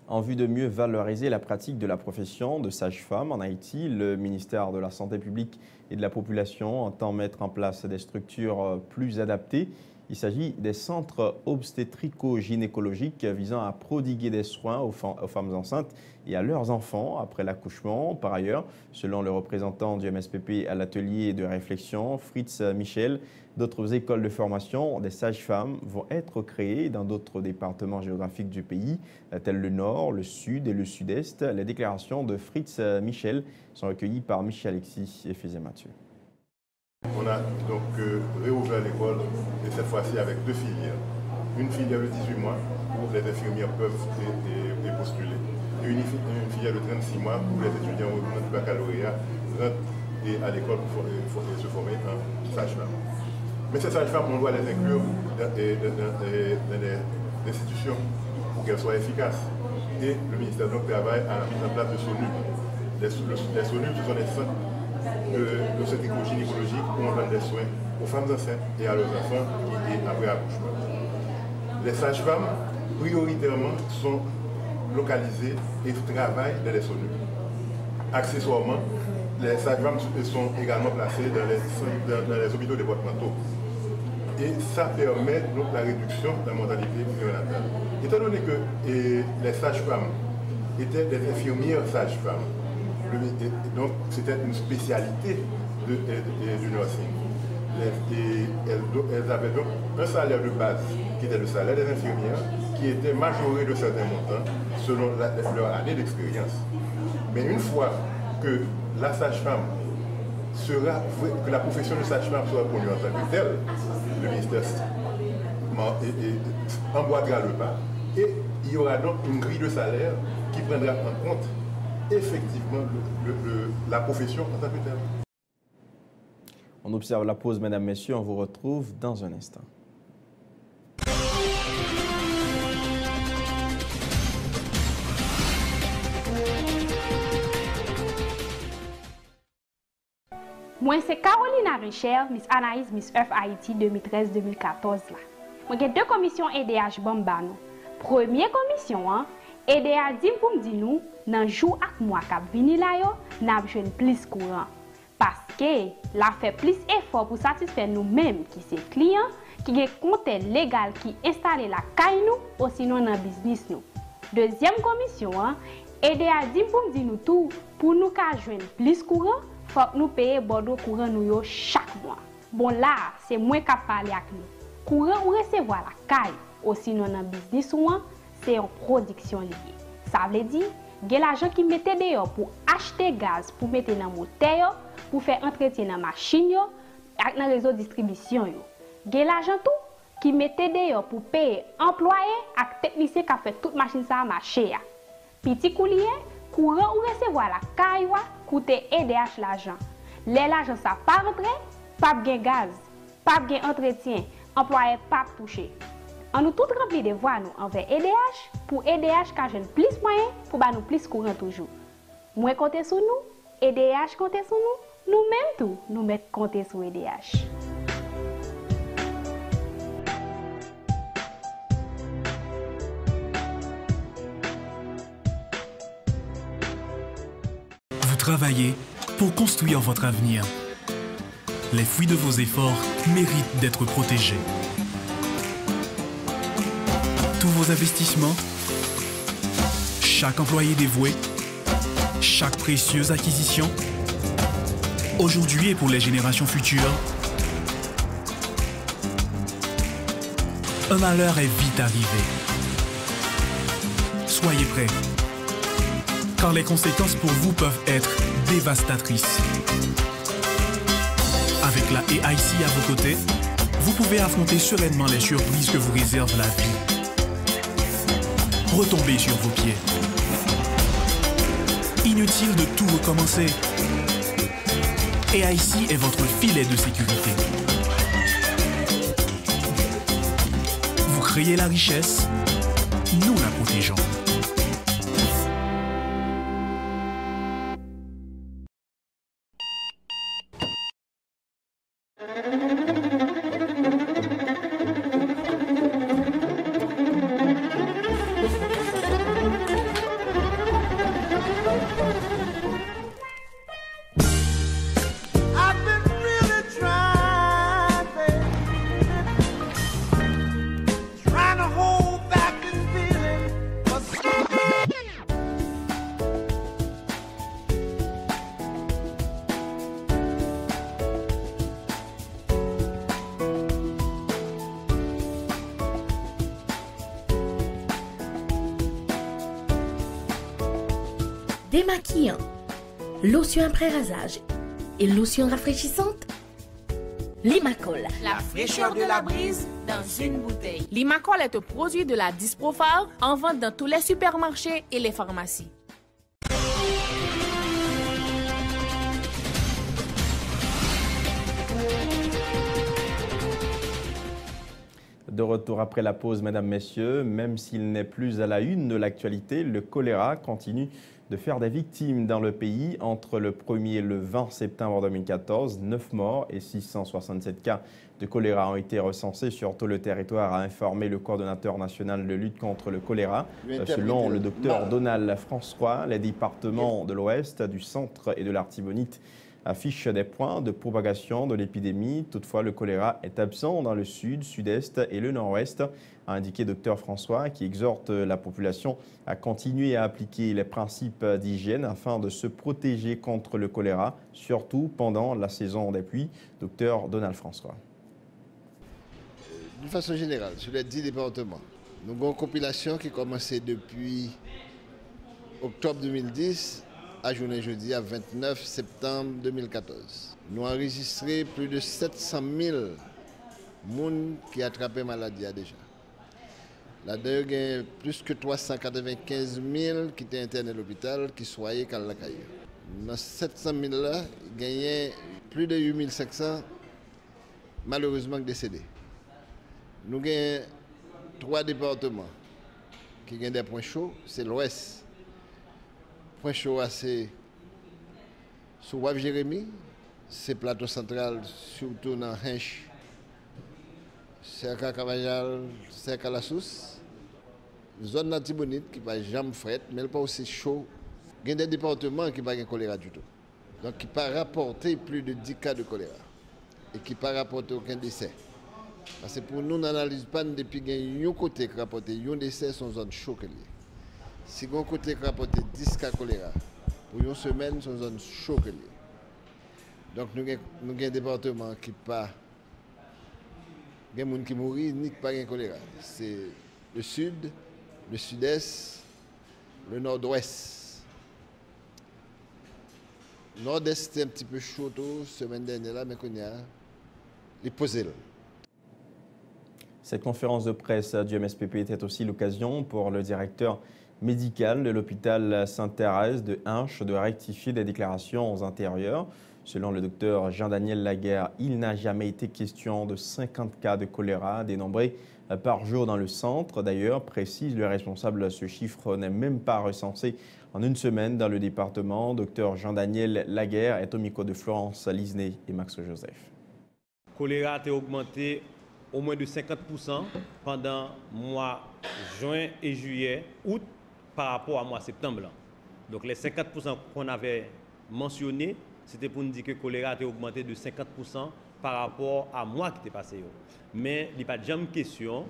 En vue de mieux valoriser la pratique de la profession de sage-femme en Haïti, le ministère de la Santé publique et de la Population entend mettre en place des structures plus adaptées. Il s'agit des centres obstétrico-gynécologiques visant à prodiguer des soins aux femmes enceintes et à leurs enfants après l'accouchement. Par ailleurs, selon le représentant du MSPP à l'atelier de réflexion, Fritz Michel, d'autres écoles de formation des sages-femmes vont être créées dans d'autres départements géographiques du pays, tels le Nord, le Sud et le Sud-Est. Les déclarations de Fritz Michel sont recueillies par Michel Alexis et Fézé Mathieu. On a donc réouvert l'école, et cette fois-ci avec deux filières. Une filière de 18 mois où les infirmières peuvent postuler, et une filière de 36 mois où les étudiants au du baccalauréat rentrent à l'école pour se former en sage-femme. Mais ces sages-femmes, on doit les inclure dans des institutions pour qu'elles soient efficaces. Et le ministère donc travaille à la mise en place de SONUP. Les SONUP, ce sont des centres d'obstétrico-gynécologique où on donne des soins aux femmes enceintes et à leurs enfants et après accouchement. Les sages-femmes, prioritairement, sont localisées et travaillent dans les SONUP. Accessoirement, les sages-femmes sont également placées dans les hôpitaux départementaux. Et ça permet donc la réduction de la mortalité néonatale. Étant donné que les sages-femmes étaient des infirmières sages-femmes, donc c'était une spécialité du nursing. Elles avaient donc un salaire de base qui était le salaire des infirmières, qui était majoré de certains montants selon leur année d'expérience. Mais une fois que la sage-femme que la profession de sage-femme sera connue en tant que telle, le ministère emboîtera le pas. Et il y aura donc une grille de salaire qui prendra en compte effectivement la profession en tant que telle. On observe la pause, mesdames, messieurs. On vous retrouve dans un instant. Moi, c'est Carolina Richer, Miss Anaïs, Miss Earth Haïti 2013-2014. Moi, j'ai deux commissions EDH Bambano. Première commission, EDH dit pour me dire nous, dans jour ak mois k'ap vini la yo, n'a besoin plus courant. Parce que la fait plus effort pour satisfaire nous-mêmes qui c'est clients, qui ont compte légal qui installé la caille nous, ou sinon dans business nous. Deuxième commission, EDH dit pour me dire nous tout, pour nous qu'à joindre plus courant, faut que nous payer bordeaux courant nous yo chaque mois. Bon là, c'est moi qui parle avec nous. Courant ou recevoir la caille, ou sinon dans business ou c'est en production liée. Ça veut dire, il y a l'argent qui mettait dehors pour acheter gaz, pour mettre dans le moteur, pour faire entretien dans la machine, et dans le réseau de distribution. Il y a l'argent tout qui mettait dehors pour payer employés et techniciens qui fait toute machine ça marcher. Petit coulier, courant ou recevoir la caille, coûte EDH l'argent. L'argent ça pas rentré, pas de gaz, pas de entretien, employé pas touché. On nous tout rempli de voix nous envers EDH pour EDH qui a plus moyens pour nous plus courant toujours. Moi compter sur nous, EDH compter sur nous, nous-mêmes tout, nous mettons compter sur EDH. Vous travaillez pour construire votre avenir. Les fruits de vos efforts méritent d'être protégés. Tous vos investissements, chaque employé dévoué, chaque précieuse acquisition, aujourd'hui et pour les générations futures, un malheur est vite arrivé. Soyez prêts. car les conséquences pour vous peuvent être dévastatrices. Avec la AIC à vos côtés, vous pouvez affronter sereinement les surprises que vous réserve la vie. Retombez sur vos pieds. Inutile de tout recommencer. AIC est votre filet de sécurité. Vous créez la richesse, nous la protégeons. Démaquillant, lotion après rasage et lotion rafraîchissante. Limacol. La fraîcheur de la brise dans une bouteille. Limacol est un produit de la Disprofar en vente dans tous les supermarchés et les pharmacies. De retour après la pause, mesdames, messieurs, même s'il n'est plus à la une de l'actualité, le choléra continue de faire des victimes dans le pays. Entre le 1er et le 20 septembre 2014, 9 morts et 667 cas de choléra ont été recensés sur tout le territoire, a informé le coordonnateur national de lutte contre le choléra. Selon le docteur Donald François, les départements de l'Ouest, du Centre et de l'Artibonite affichent des points de propagation de l'épidémie. Toutefois, le choléra est absent dans le sud, sud-est et le nord-ouest, a indiqué Dr François, qui exhorte la population à continuer à appliquer les principes d'hygiène afin de se protéger contre le choléra, surtout pendant la saison des pluies. Dr Donald François. D'une façon générale, sur les 10 départements, nous avons une compilation qui a commencé depuis octobre 2010 à journée jeudi à 29 septembre 2014. Nous avons enregistré plus de 700 000 personnes qui ont attrapé la maladie déjà. Là-dedans, il y a plus que 395 000 qui étaient internés à l'hôpital, qui soignaient qu'à la caille. Dans 700 000 là, il y a plus de 8 500 malheureusement décédés. Nous avons 3 départements qui ont des points chauds, c'est l'Ouest. Point chaud, c'est sur Wave Jérémy, c'est plateau central, surtout dans Hench, Cercle Cavajal, Cercle la Sousse. Zone Natibonite qui va jamais fret, mais pas aussi chaud. Il y a des départements qui n'ont pas de choléra du tout. Donc qui ne pas rapporter plus de 10 cas de choléra. Et qui ne pas rapporter aucun décès. Parce que pour nous, on n'analyse pas depuis qu'il y a un côté qui rapporte un décès sur une zone chaude. Si on côté qui rapporte 10 cas de choléra, pour une semaine, c'est une zone chaude. Donc nous avons un département qui pas. Il y a des gens qui mourent, ni qui pas de choléra. C'est le sud, le sud-est, le nord-ouest. Le nord-est, c'était un petit peu chaud la semaine dernière, mais qu'on a posé. Cette conférence de presse du MSPP était aussi l'occasion pour le directeur médical de l'hôpital Sainte-Thérèse de Hinche de rectifier des déclarations antérieures. Selon le docteur Jean-Daniel Laguerre, il n'a jamais été question de 50 cas de choléra dénombrés par jour dans le centre. D'ailleurs, précise le responsable, ce chiffre n'est même pas recensé en une semaine dans le département. Docteur Jean-Daniel Laguerre est au micro de Florence Lisney et Max Joseph. Le choléra a augmenté au moins de 50% pendant le mois juin et juillet, août, par rapport au mois septembre. Donc les 50% qu'on avait mentionnés, c'était pour nous dire que le choléra a augmenté de 50% par rapport à mois qui était passé. Mais il n'y a pas de jamais question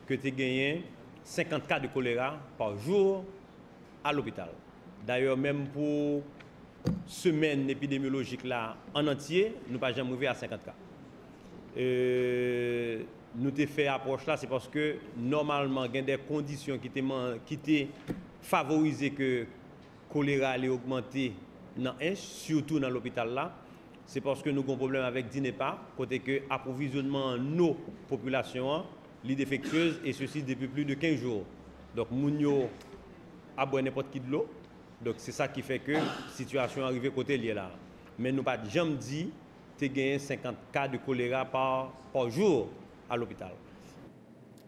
que tu aies gagné 50 cas de choléra par jour à l'hôpital. D'ailleurs, même pour semaine épidémiologique là en entier, nous n'avons pas jamais arrivé à 50 cas. Nous avons fait approche là, c'est parce que normalement, il y a des conditions qui étaient favorisées que choléra allait augmenter dans Hinche, surtout dans l'hôpital là, c'est parce que nous avons un problème avec DINEPA, côté que approvisionnement en nos populations est défectueuse et ceci depuis plus de 15 jours. Donc nous a boire n'importe qui de l'eau. Donc c'est ça qui fait que la situation est arrivée côté lié là. Mais nous pas jamais dit que tu gagnes 50 cas de choléra par jour à l'hôpital.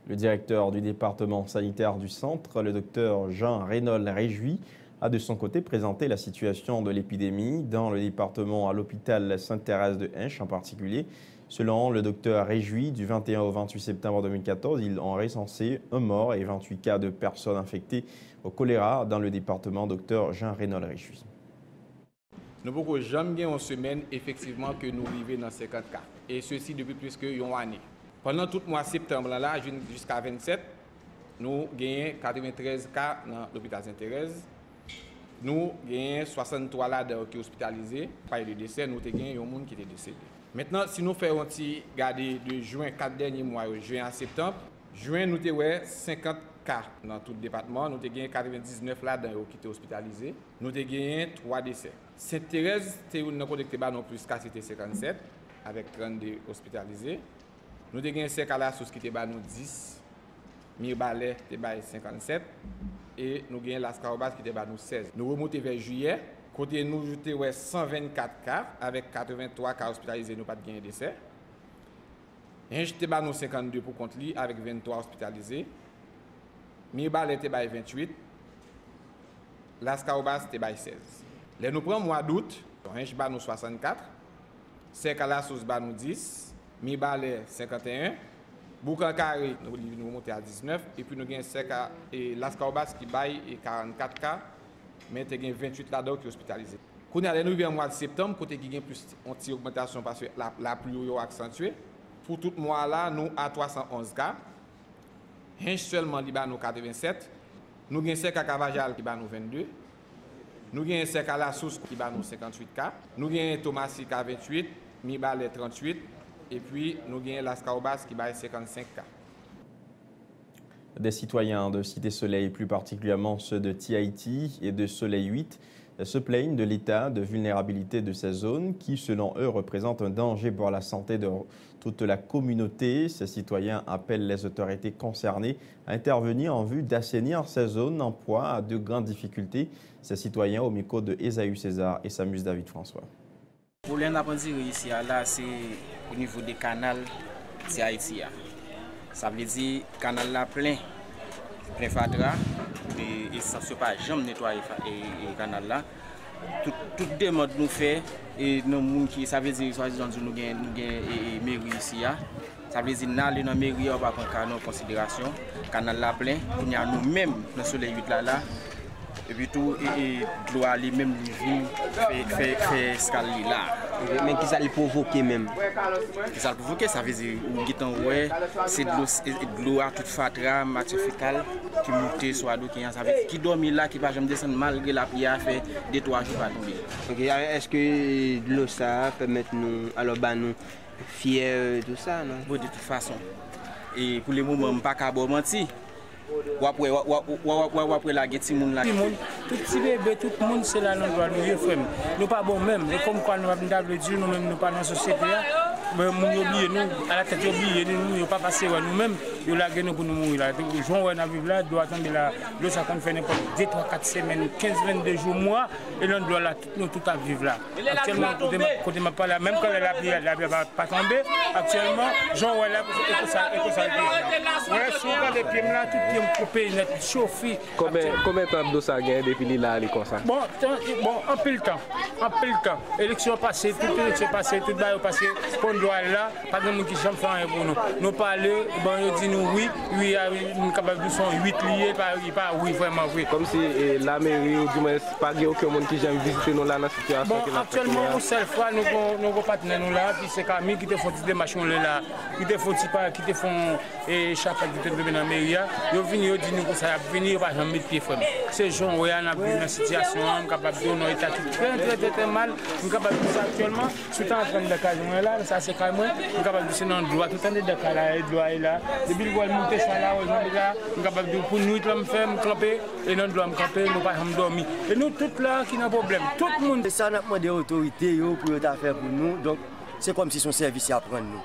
Le directeur du département sanitaire du centre, le docteur Jean Reynold Réjoui, a de son côté présenté la situation de l'épidémie dans le département à l'hôpital Sainte-Thérèse de Hinche en particulier. Selon le docteur Réjoui, du 21 au 28 septembre 2014, ils ont recensé un mort et 28 cas de personnes infectées au choléra dans le département. Docteur Jean Reynold Réjoui. Nous n'avons jamais en semaine effectivement que nous vivons dans 50 cas. Et ceci depuis plus qu'une année. Pendant tout le mois de septembre là, jusqu'à 27, nous gagnons 93 cas dans l'hôpital Sainte-Thérèse. Nous gagnons 63 là qui sont hospitalisés. Pas de décès, nous gagnons un monde qui est décédé. Maintenant, si nous faisons garder de juin, 4 derniers mois, juin à septembre, juin, nous avons 50 cas dans tout le département. Nous avons 99 là qui étaient hospitalisés. Nous avons 3 décès. Sainte-Thérèse, nous avons connecté non plus cas, c'était 57, avec 32 hospitalisés. Nous avons 5 cas là, qui étaient 10. Mirbalet, qui était 57. Et nous avons l'Ascarobas qui était 16. Nous remontons vers juillet. Côté nous avons 124 cas, avec 83 cas hospitalisés, nous pas de gain de décès. Hinche était 52 pour contre lui, avec 23 hospitalisés. Mirbalet était 28. L'Ascarobas était 16. Là, nous prenons le mois d'août, Hinche nous 64. Sekalassos nous 10. Mirbalet 51. Boukankari, nous montons à 19. Et puis nous avons Seka et L'Ascarobas qui baille 44 cas. Mais il y a 28 là-dedans qui sont hospitalisés. Quand nous arrivons au mois de septembre, côté qui a plus une augmentation parce que la pluie est accentuée. Pour tout le mois là, nous avons 311 cas. Hinche seulement, il y a 87. Nous avons Seka Cavajal qui a 22. Nous avons Seka Lassos qui a 58 cas. Nous avons Thomassi qui a 28. Mirbalet 38. Et puis nous avons l'Ascarobas qui a 55 cas. Des citoyens de Cité Soleil, plus particulièrement ceux de Tiaïti et de Soleil 8, se plaignent de l'état de vulnérabilité de ces zones qui, selon eux, représentent un danger pour la santé de toute la communauté. Ces citoyens appellent les autorités concernées à intervenir en vue d'assainir ces zones en proie à de grandes difficultés. Ces citoyens au micro de Esaü César et Samus David François. Pour l'indépendance ici, là, c'est au niveau des canaux Tiaïti. Ça veut dire que le canal est plein fatra et ça ne se pas jamais nettoyer le canal là. Toute demande nous fait et ça veut dire que nous avons une mairie ici. Ça veut dire que nous avons une mairie, on va prendre en considération. Le canal est plein, il y a nous-mêmes dans le soleil 8 là. Et puis tout, et l'eau aller même fait escale là. Mais qui ça le provoque même? Qui ça le provoque, ça veut dire que c'est de l'eau à toute fatra, matière fécale, qui monte sur l'eau ça veut dire qui dormit là, qui va jamais descendre malgré la pluie a fait 2-3 jours pas tomber. OK, est-ce que l'eau ça permet nous alors nous fiers de ça non? Bon, de toute façon. Et pour le moment, pas qu'à mentir. Ou après la guette moun là. Tout petit bébé, tout le monde c'est là nous doit nous frère. Nous pas bon même, comme quoi nous avons dire nous même nous pas dans la société là. Mais nous oublier nous à la tête oublier nous pas passer nous même yo la nous pour nous mourir là. Jour on a vivre là doit attendre là, l'eau ça qu'on fait n'importe 2 3 4 semaines, 15 22 jours mois et là doit là nous tout à vivre là. Actuellement côté m'a pas là même quand la pluie va pas tomber, actuellement Jean ouais là et ça ouais sur les pieds là tout coupé net chauffé. Combien de temps d'eau ça gagne depuis là comme ça? Bon en pile temps. Élection passée, toute élection passée, tout bail passé, qu'on doit là, pas de monde qui jamais fait rien pour nous. Nous parler, bon ils disent nous oui, nous capable de son 8 liés pas oui vraiment oui. Comme si la mairie ou du moins pas aucun monde qui jamais visiter nous là dans situation bon, actuellement une seule fois nous partenaires nous là, puis c'est Camille qui te font des machines là, qui te font pas qui te font et chaque fois qui te dans la mairie, yo venir dit nous ça venir pas jamais mettre pied ferme. Ces gens où on a une situation capable de nous état très mal, nous capable de ça actuellement, tout en train de caser là, ça c'est quand même nous capable de se dans droit tout en de là, droit là, depuis puis il va monter ça là, nous capable de pour nous nous faire camper et nous doit camper, nous pas dormir. Et nous tous là qui n'a problème, tout le monde. Ça n'a demandé aux autorités pour faire pour nous, donc c'est comme si son service à prendre nous.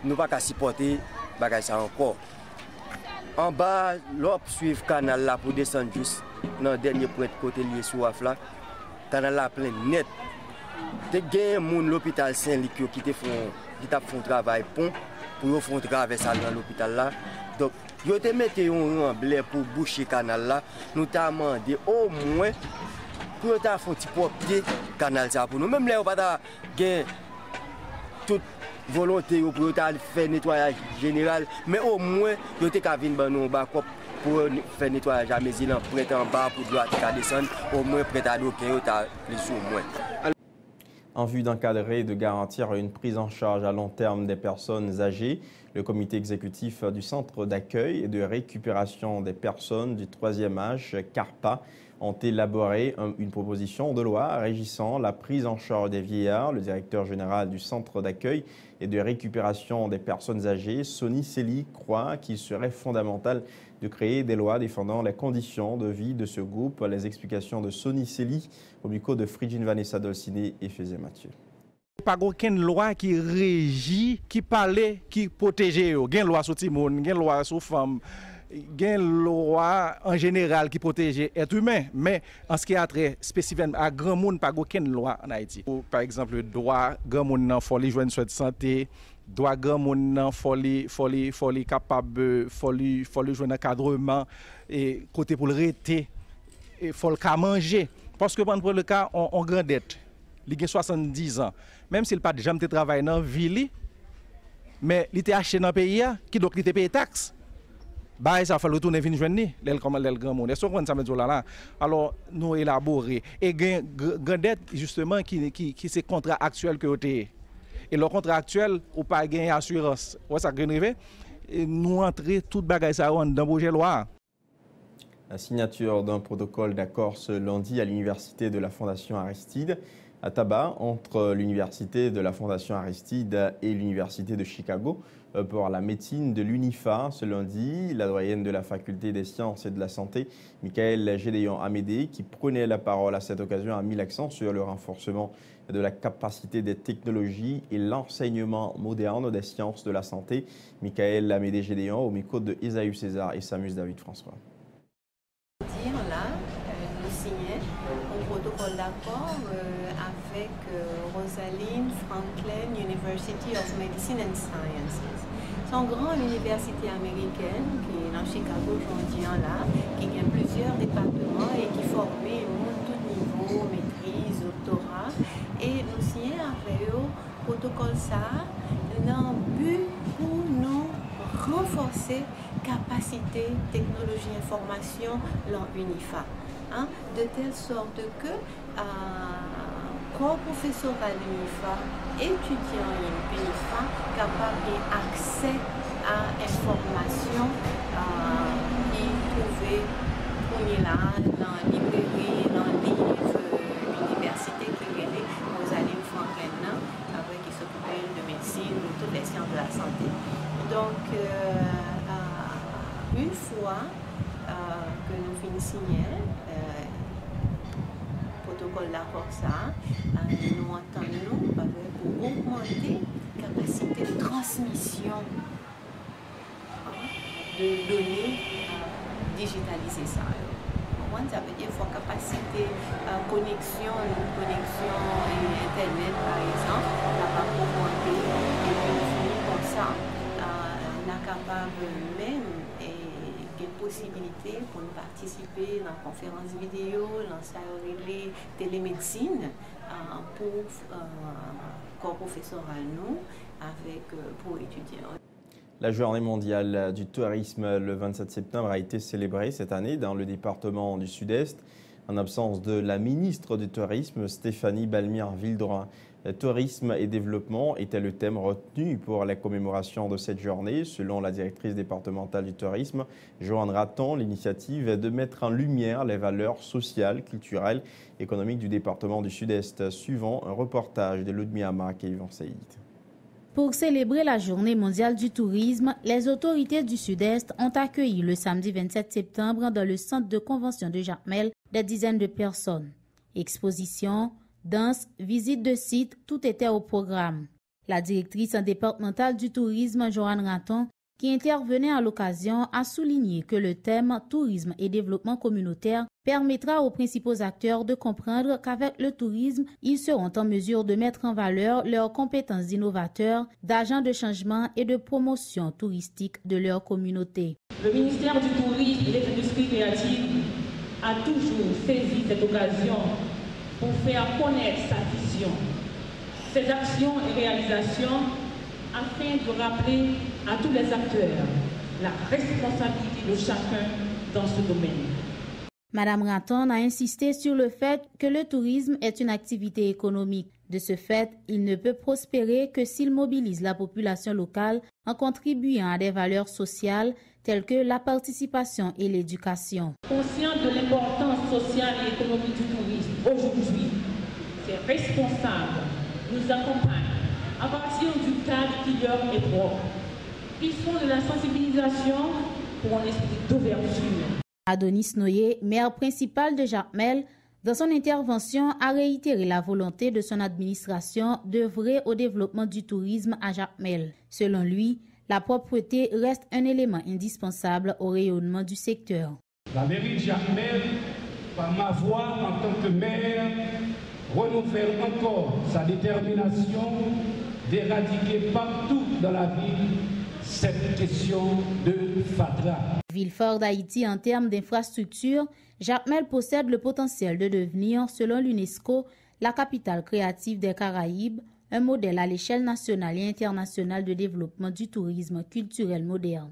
Nous pas qu'à supporter bagage ça encore. En bas, l'op suivre canal là pour descendre juste dans le dernier point de côté lié sur Afla. Canal là plein net. Te gen moun l'hôpital Saint-Luc qui te font travail pont pour faire traverser dans l'hôpital là. Donc yo te mette un remblai pour boucher canal là. Nous t'a demandé au moins pour ta faire petit papier canal ça pour nous. Même là on pas gen toute volonté pour faire nettoyage général, mais au moins yo te ka vinn ban nous backup pour faire nettoyage à Mézine prêt en bas pour droite à descendre au moins prêt à l'eau yo ta les au moins. En vue d'encadrer et de garantir une prise en charge à long terme des personnes âgées, le comité exécutif du Centre d'accueil et de récupération des personnes du troisième âge, CARPA, ont élaboré une proposition de loi régissant la prise en charge des vieillards. Le directeur général du Centre d'accueil et de récupération des personnes âgées, Sonny Sely, croit qu'il serait fondamental de créer des lois défendant les conditions de vie de ce groupe. Les explications de Sonny Sely au micro de Frigine Vanessa Dolciné et Fézé Mathieu. Pas aucune loi qui régit, qui parle, qui protège. Il y a une loi sur les gens, il y a une loi sur les femmes, il y a une loi en général qui protège les êtres humains. Mais en ce qui a trait spécifiquement à grand monde, pas aucune loi en Haïti. Par exemple, le droit grand monde dans folie joindre soins de santé, droit grand monde dans folie capable folie joindre encadrement et côté pour le rester et faut le manger parce que pour le cas on grand dette. Il a 70 ans. Même s'il n'a pas jamais travaillé dans la ville, mais il était acheté dans le pays, qui donc il était payé taxes. Bah, ça fait retourner venir joindre l'aile comme l'aile grand monde. Est-ce qu'on ça met là? Alors nous élaborer et grand dette justement qui c'est contrat actuel que vous avez. Et le contrat actuel ou pas gagner assurance. Ouais ça arrivé. Nous entrer toute bagaille ça dans le projet de loi. La signature d'un protocole d'accord ce lundi à l'université de la Fondation Aristide à Tabac entre l'université de la Fondation Aristide et l'université de Chicago pour la médecine de l'UNIFA. Ce lundi, la doyenne de la faculté des sciences et de la santé, Michael Gédéon Amédée, qui prenait la parole à cette occasion, a mis l'accent sur le renforcement de la capacité des technologies et l'enseignement moderne des sciences de la santé. Michael Amédée Gédéon au micro de Esaü César et Samus David François. Nous signons un protocole d'accord avec Rosalind Franklin University of Medicine and Sciences. C'est une grande université américaine qui est dans Chicago aujourd'hui là, qui a plusieurs départements et qui forme tout niveau, maîtrise, doctorat. Et nous signons avec eux un protocole ça dans le but pour nous renforcer capacité, technologie, information dans l'UNIFA. De telle sorte que corps professoral l'UNIFA, étudiants de l'UNIFA, capable d'accès à l'information qui trouvait là dans la librairie, dans le livre université qui est Rosalind Franklin, qui s'occupait de médecine, de toutes les sciences de la santé. Donc, une fois que nous finissons protocole d'accord ça, nous entendons pour augmenter la capacité de transmission de données digitalisées. Ça veut dire qu'il faut capacité connexion Internet par exemple, capable d'augmenter et puis comme ça, on est capable même et possibilité pour nous participer dans la conférence vidéo, dans la télémédecine pour corps professoral nous avec pour étudiants. La journée mondiale du tourisme le 27 septembre a été célébrée cette année dans le département du Sud-Est en absence de la ministre du Tourisme Stéphanie Balmire-Vildroin. Tourisme et développement était le thème retenu pour la commémoration de cette journée. Selon la directrice départementale du tourisme, Joanne Raton, l'initiative est de mettre en lumière les valeurs sociales, culturelles, économiques du département du Sud-Est, suivant un reportage de Ludmilla Marc et Yvan Saïd. Pour célébrer la Journée mondiale du tourisme, les autorités du Sud-Est ont accueilli le samedi 27 septembre dans le centre de convention de Jacmel des dizaines de personnes. Expositions, danse, visite de sites, tout était au programme. La directrice départementale du tourisme, Joanne Raton, qui intervenait à l'occasion, a souligné que le thème tourisme et développement communautaire permettra aux principaux acteurs de comprendre qu'avec le tourisme, ils seront en mesure de mettre en valeur leurs compétences d'innovateurs, d'agents de changement et de promotion touristique de leur communauté. Le ministère du Tourisme et des Industries créatives a toujours saisi cette occasion pour faire connaître sa vision, ses actions et réalisations, afin de rappeler à tous les acteurs la responsabilité de chacun dans ce domaine. Madame Raton a insisté sur le fait que le tourisme est une activité économique. De ce fait, il ne peut prospérer que s'il mobilise la population locale en contribuant à des valeurs sociales telles que la participation et l'éducation. Conscient de l'importance sociale et économique du tourisme, aujourd'hui, ces responsables nous accompagnent à partir du cadre qui leur est propre. Ils font de la sensibilisation pour un esprit d'ouverture. Adonis Noyer, maire principal de Jacmel, dans son intervention, a réitéré la volonté de son administration d'œuvrer au développement du tourisme à Jacmel. Selon lui, la propreté reste un élément indispensable au rayonnement du secteur. La mairie de Jacmel, par ma voix en tant que maire, renouvelle encore sa détermination d'éradiquer partout dans la ville cette question de Fatra. Ville forte d'Haïti en termes d'infrastructures, Jacmel possède le potentiel de devenir, selon l'UNESCO, la capitale créative des Caraïbes, un modèle à l'échelle nationale et internationale de développement du tourisme culturel moderne.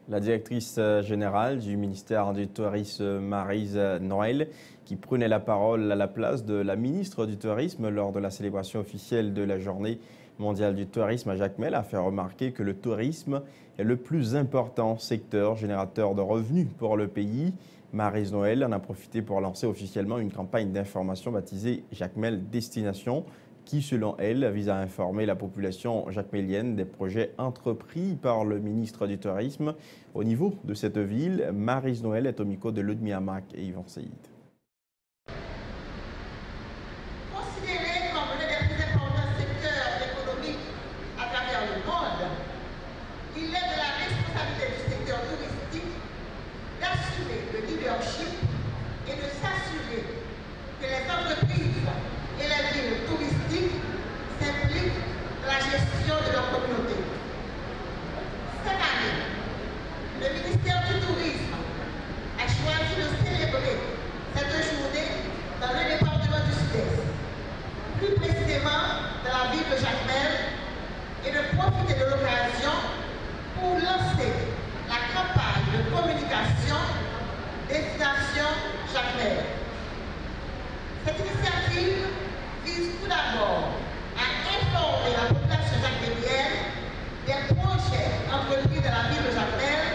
La directrice générale du ministère du Tourisme, Maryse Noël, qui prenait la parole à la place de la ministre du Tourisme lors de la célébration officielle de la Journée mondiale du tourisme à Jacmel, a fait remarquer que le tourisme est le plus important secteur générateur de revenus pour le pays. Maryse Noël en a profité pour lancer officiellement une campagne d'information baptisée Jacmel Destination, qui, selon elle, vise à informer la population jacmélienne des projets entrepris par le ministre du Tourisme. Au niveau de cette ville, Maryse Noël est au micro de Ludmila Mack et Yvan Seïd. Considéré comme l'un des plus importants secteurs économiques à travers le monde, il est de la responsabilité du secteur touristique d'assurer le leadership et de s'assurer que les entreprises et les villes touristiques s'impliquent dans la gestion de leur communauté. Cette année, le ministère du Tourisme a choisi de célébrer cette journée dans le département du Sud-Est, plus précisément dans la ville de Jacmel, et de profiter de l'occasion pour lancer la campagne de communication Destination Jacmel. Cette initiative vise tout d'abord à informer la population jacmélienne des projets entrepris dans la ville de Jacmel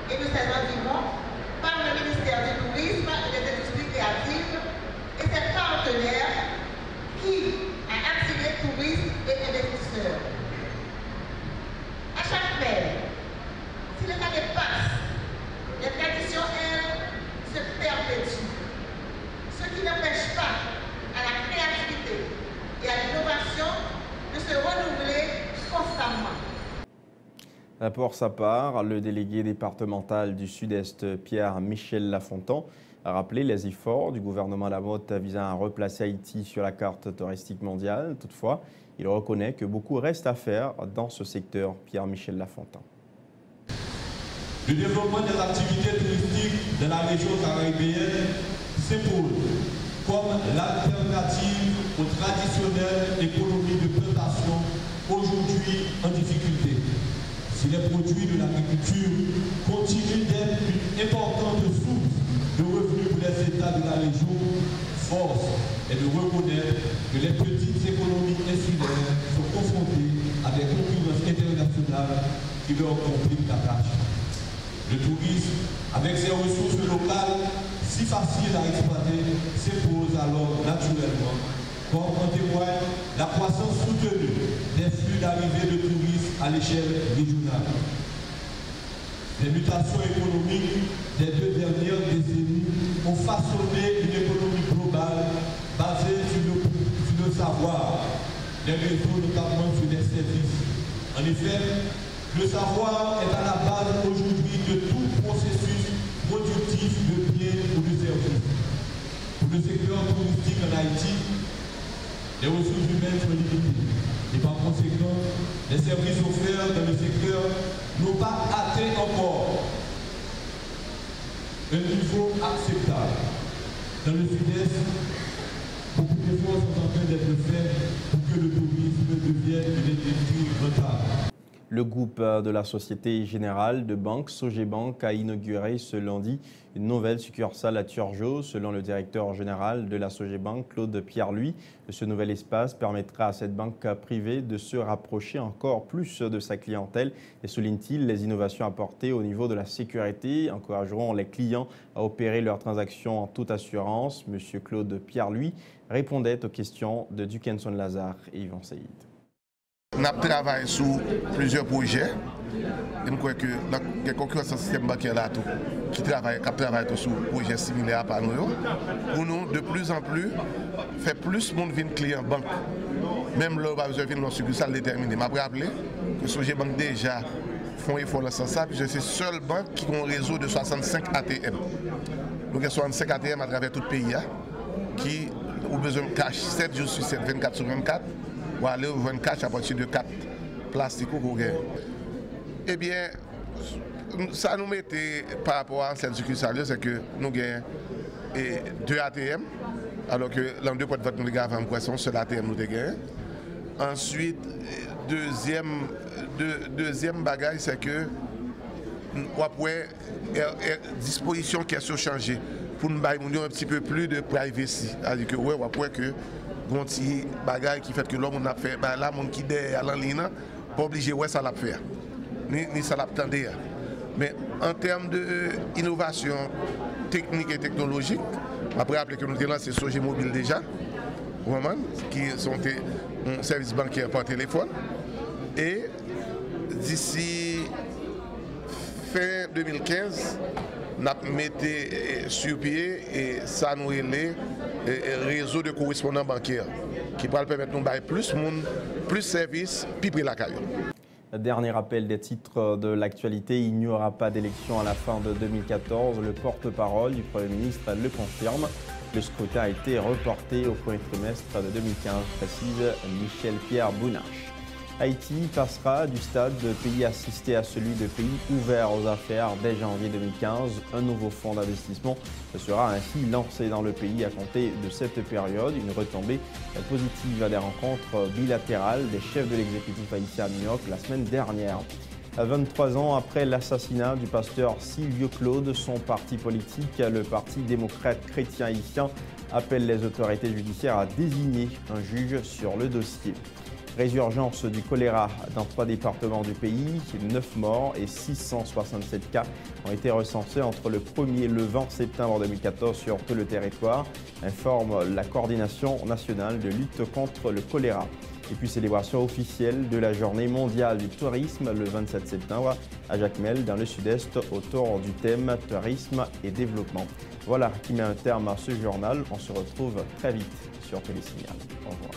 et de ses environs par le ministère du Tourisme et des Industries créatives et ses partenaires qui a attiré touristes et investisseurs. À Jacmel, si les années passent, les traditions, elles, se perpétuent. Ce qui n'empêche pas à la créativité et à l'innovation de se renouveler constamment. Pour sa part, le délégué départemental du Sud-Est, Pierre-Michel Lafontan, a rappelé les efforts du gouvernement Lamotte visant à replacer Haïti sur la carte touristique mondiale. Toutefois, il reconnaît que beaucoup reste à faire dans ce secteur. Pierre-Michel Lafontan. Le développement des activités touristiques de la région caribéenne s'impose comme l'alternative aux traditionnelles économies de plantation aujourd'hui en difficulté. Si les produits de l'agriculture continuent d'être une importante source de revenus pour les États de la région, force est de reconnaître que les petites économies insulaires sont confrontées à des concurrences internationales qui leur compliquent la tâche. Le tourisme, avec ses ressources locales si faciles à exploiter, s'impose alors naturellement comme en témoigne la croissance soutenue des flux d'arrivée de touristes à l'échelle régionale. Les mutations économiques des 2 dernières décennies ont façonné une économie globale basée sur le savoir, les réseaux notamment sur les services. En effet, le savoir est à la base aujourd'hui de tout processus productif de biens ou de services. Pour le secteur touristique en Haïti, les ressources humaines sont limitées. Et par conséquent, les services offerts dans le secteur n'ont pas atteint encore un niveau acceptable. Dans le sud-est, beaucoup d'efforts sont en train d'être faits pour que le tourisme devienne une industrie rentable. Le groupe de la Société Générale de Banque, Sogebank, a inauguré ce lundi une nouvelle succursale à Turgeau. Selon le directeur général de la Sogebank, Claude Pierre-Louis, ce nouvel espace permettra à cette banque privée de se rapprocher encore plus de sa clientèle. Et souligne-t-il, les innovations apportées au niveau de la sécurité encourageront les clients à opérer leurs transactions en toute assurance. Monsieur Claude Pierre-Louis répondait aux questions de Dukenson Lazare et Yvan Saïd. On a travaillé sur plusieurs projets. Je crois que les concurrents du système bancaire là tout, qui travaillent sur des projets similaires à nous. Pour nous, de plus en plus, faire plus de monde venir client banque. Même là, on va besoin de une succursale déterminée. Je me rappelle que Sogebank déjà font effort dans ce sens, puisque c'est la seule banque qui a un réseau de 65 ATM. Donc il y a 65 ATM à travers tout le pays qui ont besoin de cash 7 jours sur 7, 24 sur 24. Ou aller au 24 à partir de 4 plastiques qu'on gagne. Eh bien, ça nous mettait par rapport à cette succursale, c'est que nous gagnons 2 ATM, alors que l'an 2 points de vote nous avons un poisson, seul ATM nous gagnons. Ensuite, deuxième bagage, c'est que après, disposition qui a changé pour nous donner un petit peu plus de privacy. C'est-à-dire que, ouais, après que bon petit bagage qui fait que l'homme a fait là mon qui est à l'enligne pas obligé ouais ça l'a faire ni ça l'a attendé mais en termes de innovation technique et technologique après rappeler que nous avons lancé Sogé Mobile déjà vraiment qui sont un service bancaire par téléphone et d'ici fin 2015 nous avons mis sur pied et ça nous est réseau de correspondants bancaires qui va permettre de nous donner plus de monde, plus de services, puis près la caille. Dernier rappel des titres de l'actualité, il n'y aura pas d'élection à la fin de 2014. Le porte-parole du Premier ministre le confirme. Le scrutin a été reporté au premier trimestre de 2015, précise Michel-Pierre Bounache. Haïti passera du stade de pays assisté à celui de pays ouvert aux affaires dès janvier 2015. Un nouveau fonds d'investissement sera ainsi lancé dans le pays à compter de cette période. Une retombée positive à des rencontres bilatérales des chefs de l'exécutif haïtien à New York la semaine dernière. 23 ans après l'assassinat du pasteur Silvio Claude, son parti politique, le Parti démocrate chrétien haïtien, appelle les autorités judiciaires à désigner un juge sur le dossier. Résurgence du choléra dans 3 départements du pays, 9 morts et 667 cas ont été recensés entre le 1er et le 20 septembre 2014 sur tout le territoire, informe la Coordination nationale de lutte contre le choléra. Et puis célébration officielle de la journée mondiale du tourisme le 27 septembre à Jacmel dans le sud-est autour du thème tourisme et développement. Voilà qui met un terme à ce journal. On se retrouve très vite sur Télésignal. Au revoir.